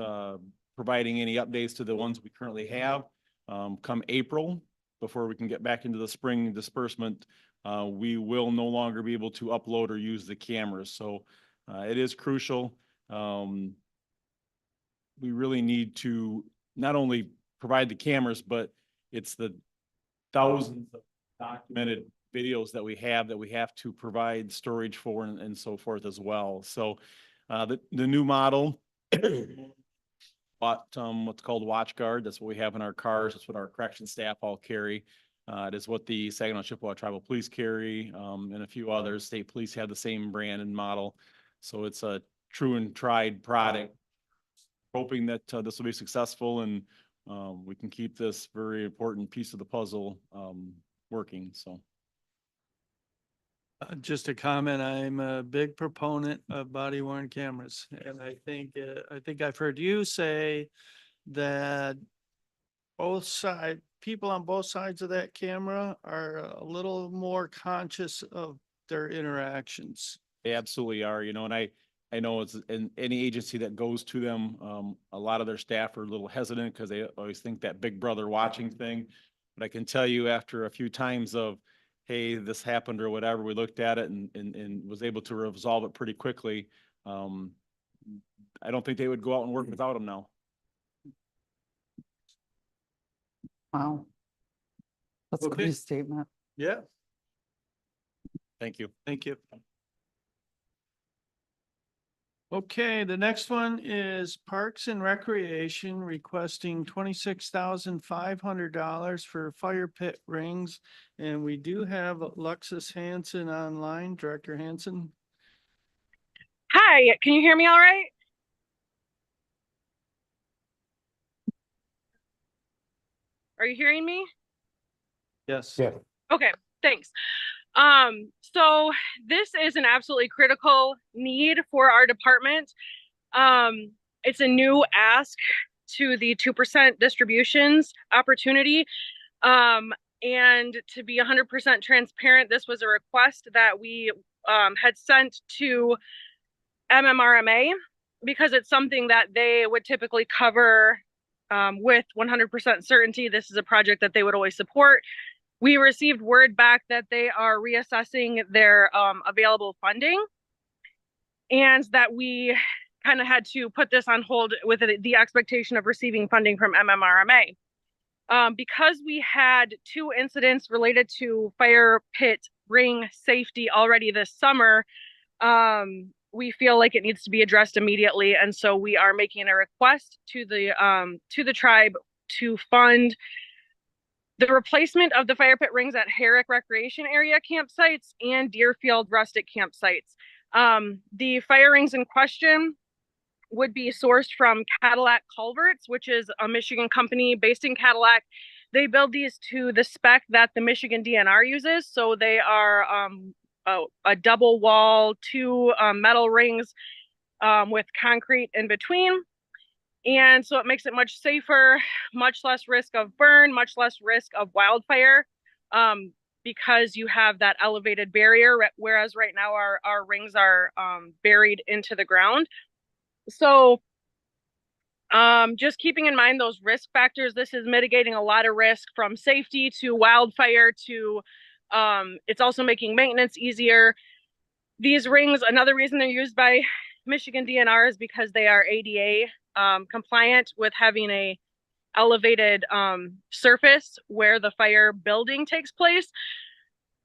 providing any updates to the ones we currently have. Come April, before we can get back into the spring disbursement, we will no longer be able to upload or use the cameras. So it is crucial. We really need to not only provide the cameras, but it's the thousands of documented videos that we have to provide storage for and so forth as well. So the new model What's called watch guard. That's what we have in our cars. That's what our correction staff all carry. It is what the Saginaw Chippewa Tribal Police carry, and a few others. State Police have the same brand and model. So it's a true and tried product. Hoping that this will be successful and we can keep this very important piece of the puzzle working, so. Just a comment, I'm a big proponent of body worn cameras. And I think I've heard you say that people on both sides of that camera are a little more conscious of their interactions. They absolutely are, and I know it's in any agency that goes to them, a lot of their staff are a little hesitant because they always think that big brother watching thing. But I can tell you after a few times of, hey, this happened or whatever, we looked at it and was able to resolve it pretty quickly. I don't think they would go out and work without them now. Wow. That's Okay. quite a statement. Yeah. Thank you. Thank you. Okay, the next one is Parks and Recreation requesting $26,500 for fire pit rings. And we do have Alexis Hansen online, Director Hansen. Hi, can you hear me all right? Are you hearing me? Yes. Yeah. Okay, thanks. So this is an absolutely critical need for our department. It's a new ask to the 2% distributions opportunity. And to be 100% transparent, this was a request that we had sent to MMRMA because it's something that they would typically cover with 100% certainty. This is a project that they would always support. We received word back that they are reassessing their available funding and that we kind of had to put this on hold with the expectation of receiving funding from MMRMA. Because we had 2 incidents related to fire pit ring safety already this summer, we feel like it needs to be addressed immediately. And so we are making a request to the tribe to fund the replacement of the fire pit rings at Herrick Recreation Area campsites and Deerfield rustic campsites. The fire rings in question would be sourced from Cadillac Culverts, which is a Michigan company based in Cadillac. They build these to the spec that the Michigan DNR uses. So they are a double wall, 2 metal rings with concrete in between. And so it makes it much safer, much less risk of burn, much less risk of wildfire, because you have that elevated barrier, whereas right now our rings are buried into the ground. So just keeping in mind those risk factors, this is mitigating a lot of risk from safety to wildfire to it's also making maintenance easier. These rings, another reason they're used by Michigan DNR is because they are ADA compliant with having a elevated surface where the fire building takes place.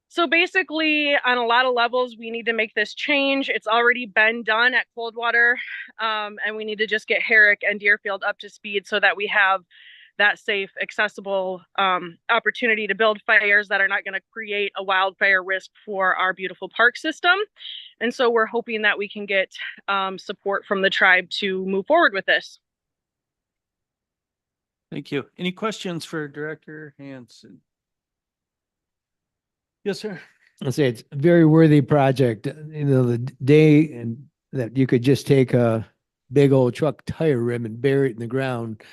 So basically, on a lot of levels, we need to make this change. It's already been done at Coldwater, and we need to just get Herrick and Deerfield up to speed so that we have that safe, accessible opportunity to build fires that are not going to create a wildfire risk for our beautiful park system. And so we're hoping that we can get support from the tribe to move forward with this. Thank you. Any questions for Director Hansen? Yes, sir. I'll say it's a very worthy project. The day and that you could just take a big old truck tire rim and bury it in the ground,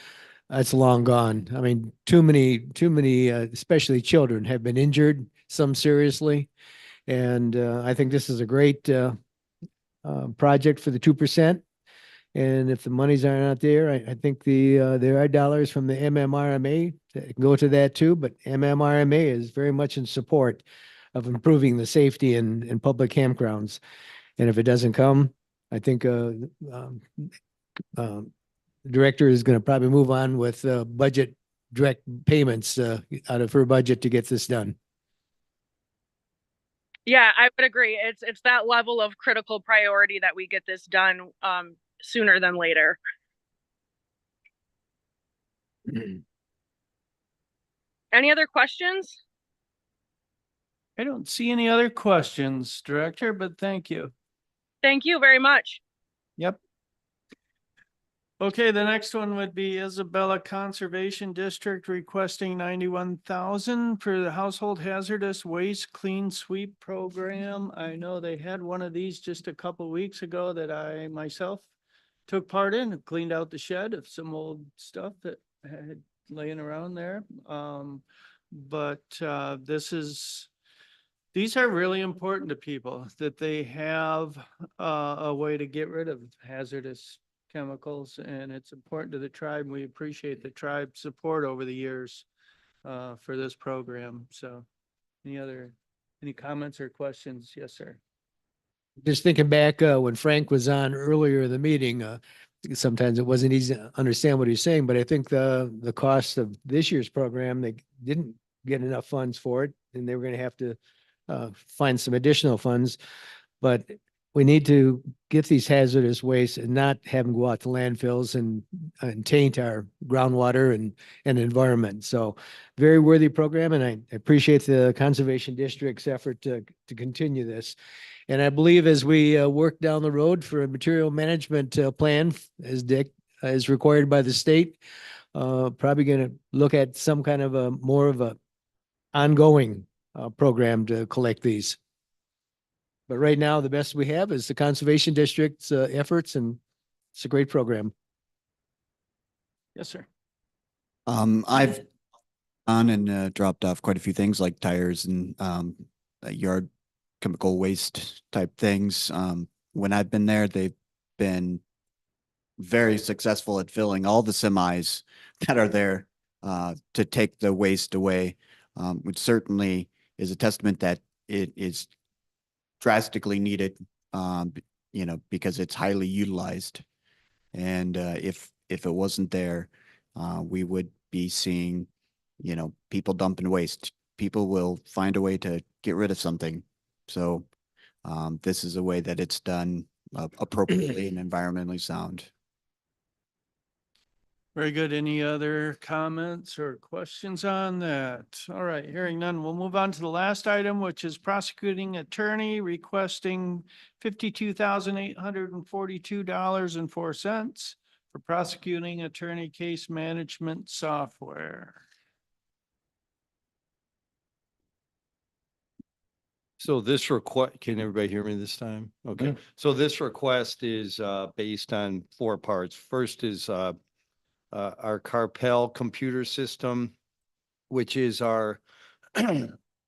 that's long gone. I mean, too many, especially children, have been injured, some seriously. And I think this is a great project for the 2%. And if the monies are not there, I think there are dollars from the MMRMA that can go to that too. But MMRMA is very much in support of improving the safety in public campgrounds. And if it doesn't come, I think the director is going to probably move on with budget direct payments out of her budget to get this done. Yeah, I would agree. It's that level of critical priority that we get this done sooner than later. Any other questions? I don't see any other questions, Director, but thank you. Thank you very much. Yep. Okay, the next one would be Isabella Conservation District requesting 91,000 for the Household Hazardous Waste Clean Sweep Program. I know they had one of these just a couple weeks ago that I myself took part in, cleaned out the shed of some old stuff that I had laying around there. These are really important to people, that they have a way to get rid of hazardous chemicals, and it's important to the tribe. We appreciate the tribe's support over the years for this program. So any comments or questions? Yes, sir. Just thinking back, when Frank was on earlier in the meeting, sometimes it wasn't easy to understand what he's saying, but I think the cost of this year's program, they didn't get enough funds for it, and they were going to have to find some additional funds. But we need to get these hazardous wastes and not have them go out to landfills and taint our groundwater and environment. So very worthy program, and I appreciate the Conservation District's effort to continue this. And I believe as we work down the road for a material management plan, as Dick is required by the state, probably going to look at some kind of a more of a ongoing program to collect these. But right now, the best we have is the Conservation District's efforts, and it's a great program. Yes, sir. I've on and dropped off quite a few things like tires and yard chemical waste type things. When I've been there, they've been very successful at filling all the semis that are there to take the waste away, which certainly is a testament that it is drastically needed, because it's highly utilized. And if it wasn't there, we would be seeing, people dumping waste. People will find a way to get rid of something. So this is a way that it's done appropriately and environmentally sound. Very good. Any other comments or questions on that? All right, hearing none, we'll move on to the last item, which is prosecuting attorney requesting $52,842.04 for prosecuting attorney case management software. So this request, can everybody hear me this time? Okay, so this request is based on 4 parts. First is our Carpel computer system, which is our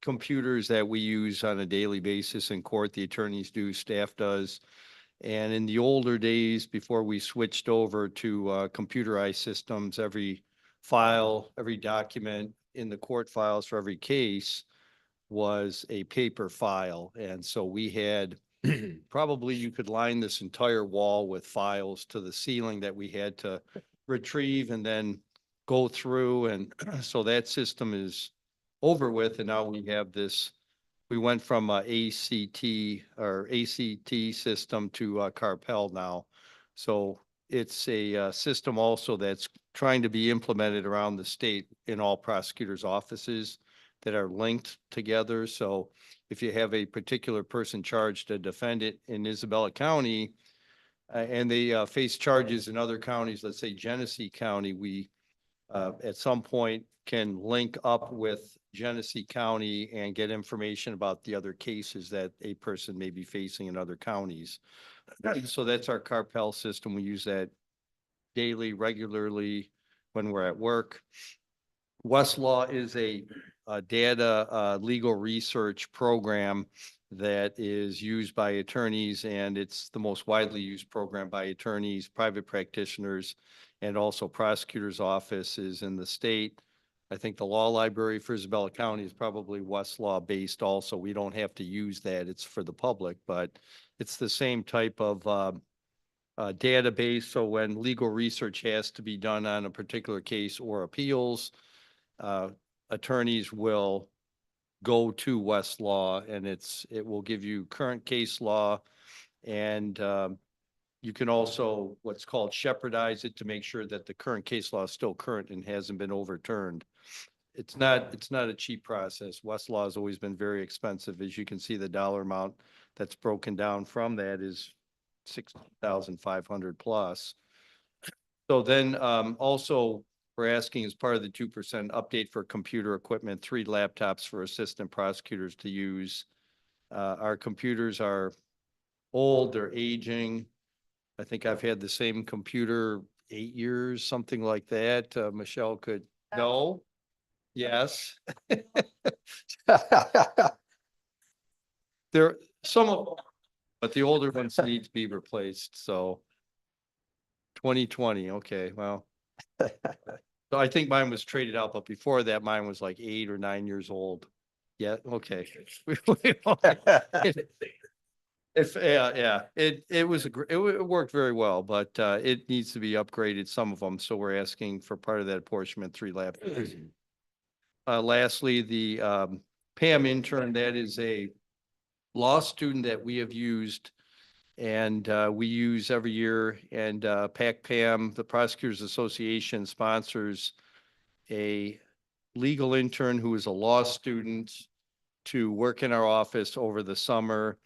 computers that we use on a daily basis in court. The attorneys do, staff does. And in the older days, before we switched over to computerized systems, every file, every document in the court files for every case was a paper file. And so we had probably, you could line this entire wall with files to the ceiling that we had to retrieve and then go through. And so that system is over with. And now we have this, we went from ACT system to Carpel now. So it's a system also that's trying to be implemented around the state in all prosecutors' offices that are linked together. So if you have a particular person charged a defendant in Isabella County, and they face charges in other counties, let's say Genesee County, we at some point can link up with Genesee County and get information about the other cases that a person may be facing in other counties. So that's our Carpel system. We use that daily, regularly when we're at work. Westlaw is a data legal research program that is used by attorneys, and it's the most widely used program by attorneys, private practitioners, and also prosecutors' offices in the state. I think the law library for Isabella County is probably Westlaw based also. We don't have to use that. It's for the public, but it's the same type of database. So when legal research has to be done on a particular case or appeals, attorneys will go to Westlaw, and it will give you current case law and you can also what's called shepherdize it to make sure that the current case law is still current and hasn't been overturned. It's not a cheap process. Westlaw has always been very expensive. As you can see, the dollar amount that's broken down from that is 6,500 plus. So then also we're asking as part of the 2% update for computer equipment, 3 laptops for assistant prosecutors to use. Our computers are old, they're aging. I think I've had the same computer 8 years, something like that. Michelle could, no? Yes. There, some of them, but the older ones need to be replaced, so. 2020, okay, well. So I think mine was traded out, but before that, mine was like 8 or 9 years old. Yeah, okay. If, yeah, it was, it worked very well, but it needs to be upgraded, some of them, so we're asking for part of that apportionment, 3 laptops. Lastly, the Pam intern, that is a law student that we have used and we use every year, and PAC Pam, the Prosecutors Association, sponsors a legal intern who is a law student to work in our office over the summer.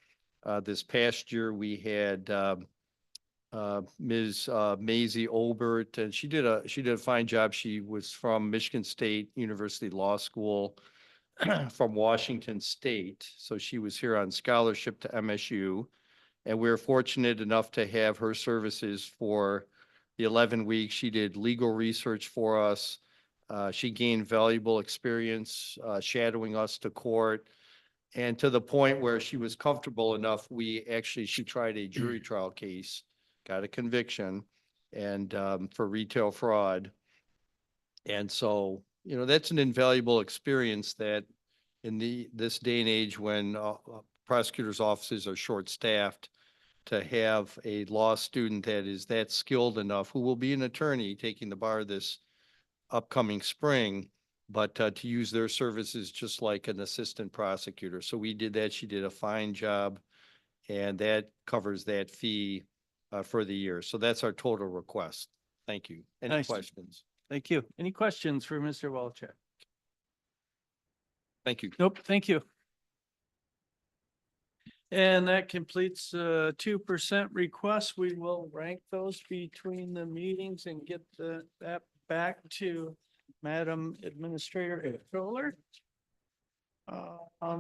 This past year, we had Ms. Maisie Obert, and she did a fine job. She was from Michigan State University Law School from Washington State. So she was here on scholarship to MSU. And we were fortunate enough to have her services for the 11 weeks. She did legal research for us. She gained valuable experience shadowing us to court. And to the point where she was comfortable enough, she tried a jury trial case, got a conviction, and for retail fraud. And so, that's an invaluable experience that in this day and age when prosecutors' offices are short-staffed, to have a law student that is that skilled enough, who will be an attorney taking the bar this upcoming spring, but to use their services just like an assistant prosecutor. So we did that. She did a fine job, and that covers that fee for the year. So that's our total request. Thank you. Any Nice. questions? Thank you. Any questions for Mr. Walczak? Thank you. Nope, thank you. And that completes 2% requests. We will rank those between the meetings and get that back to Madam Administrator Controller.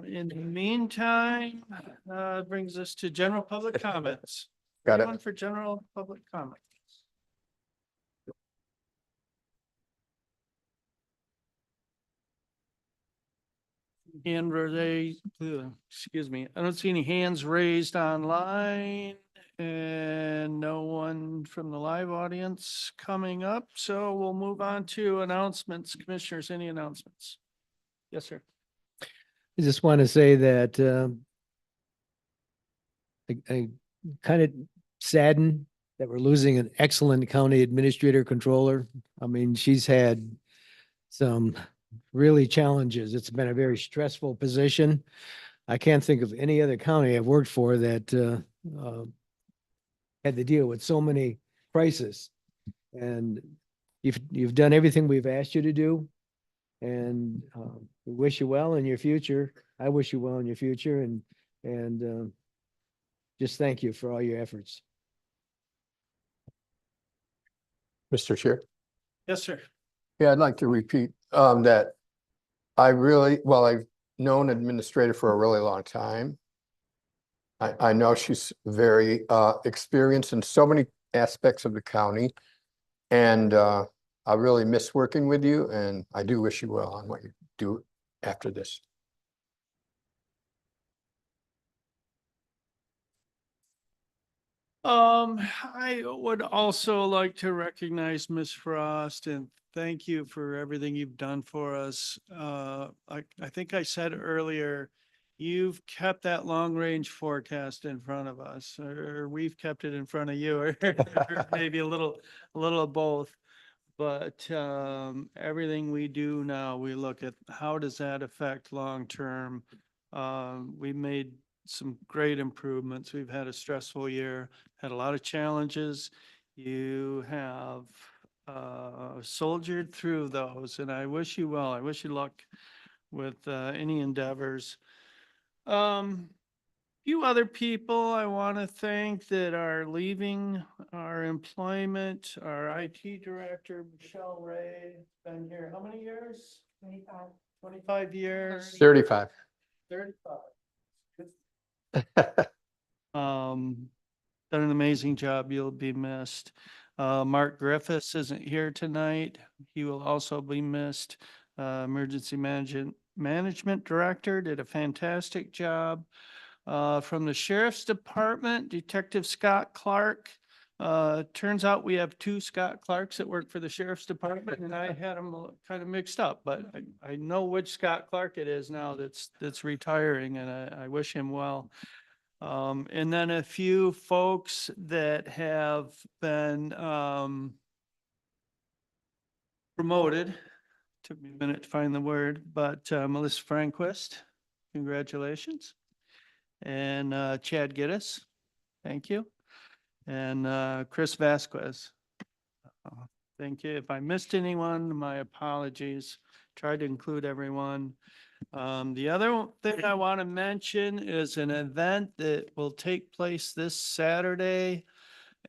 In the meantime, brings us to general public comments. Got it. Anyone for general public comment? Hand raised, excuse me, I don't see any hands raised online and no one from the live audience coming up. So we'll move on to announcements. Commissioners, any announcements? Yes, sir. I just want to say that I kind of saddened that we're losing an excellent county administrator controller. I mean, she's had some really challenges. It's been a very stressful position. I can't think of any other county I've worked for that had to deal with so many crises. And you've done everything we've asked you to do. And we wish you well in your future. I wish you well in your future, and just thank you for all your efforts. Mr. Chair. Yes, sir. Yeah, I'd like to repeat that I've known administrator for a really long time. I know she's very experienced in so many aspects of the county, and I really miss working with you, and I do wish you well on what you do after this. I would also like to recognize Ms. Frost and thank you for everything you've done for us. I think I said earlier, you've kept that long range forecast in front of us, or we've kept it in front of you, or maybe a little of both. But everything we do now, we look at how does that affect long term. We made some great improvements. We've had a stressful year, had a lot of challenges. You have soldiered through those, and I wish you well. I wish you luck with any endeavors. Few other people I want to thank that are leaving our employment. Our IT director, Michelle Ray, been here how many years? 25 years. 35. 35. Done an amazing job. You'll be missed. Mark Griffiths isn't here tonight. He will also be missed. Emergency management director did a fantastic job. From the sheriff's department, Detective Scott Clark. Turns out we have two Scott Clarks that work for the sheriff's department, and I had them kind of mixed up, but I know which Scott Clark it is now that's retiring, and I wish him well. And then a few folks that have been promoted. Took me a minute to find the word, but Melissa Franquist, congratulations. And Chad Gittes, thank you. And Chris Vasquez. Thank you. If I missed anyone, my apologies. Tried to include everyone. The other thing I want to mention is an event that will take place this Saturday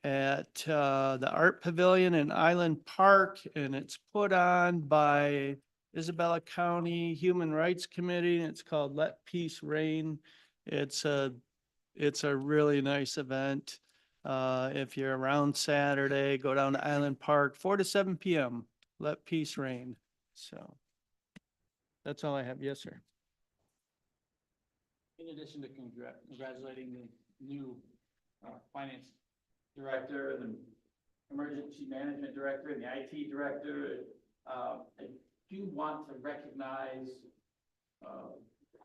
at the Art Pavilion in Island Park, and it's put on by Isabella County Human Rights Committee, and it's called Let Peace Reign. It's a really nice event. If you're around Saturday, go down to Island Park, 4 to 7 p.m. Let peace reign. So that's all I have. Yes, sir. In addition to congratulating the new finance director, the emergency management director, and the IT director, I do want to recognize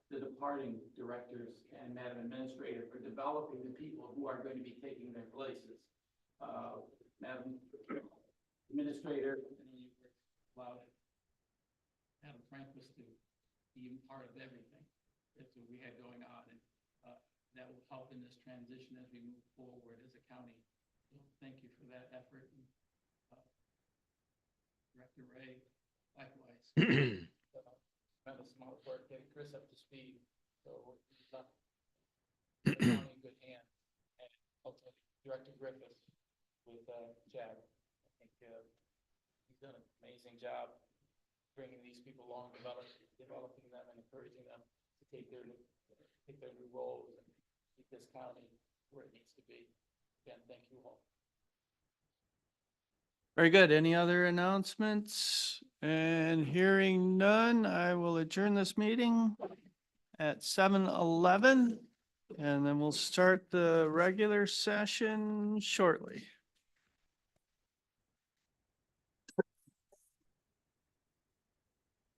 the departing directors and Madam Administrator for developing the people who are going to be taking their places. Madam Administrator, you allowed Madam Franquist to be part of everything that we had going on, and that will help in this transition as we move forward as a county. So thank you for that effort. And, Director Ray, likewise. Tremendous amount of work getting Chris up to speed. So he's not in good hands. And ultimately, Director Griffith with Chad. I think he's done an amazing job bringing these people along, developing them, and encouraging them to take their new roles and keep this county where it needs to be. Again, thank you all. Very good. Any other announcements? And hearing none, I will adjourn this meeting at 7:11, and then we'll start the regular session shortly.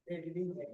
Hey, good evening.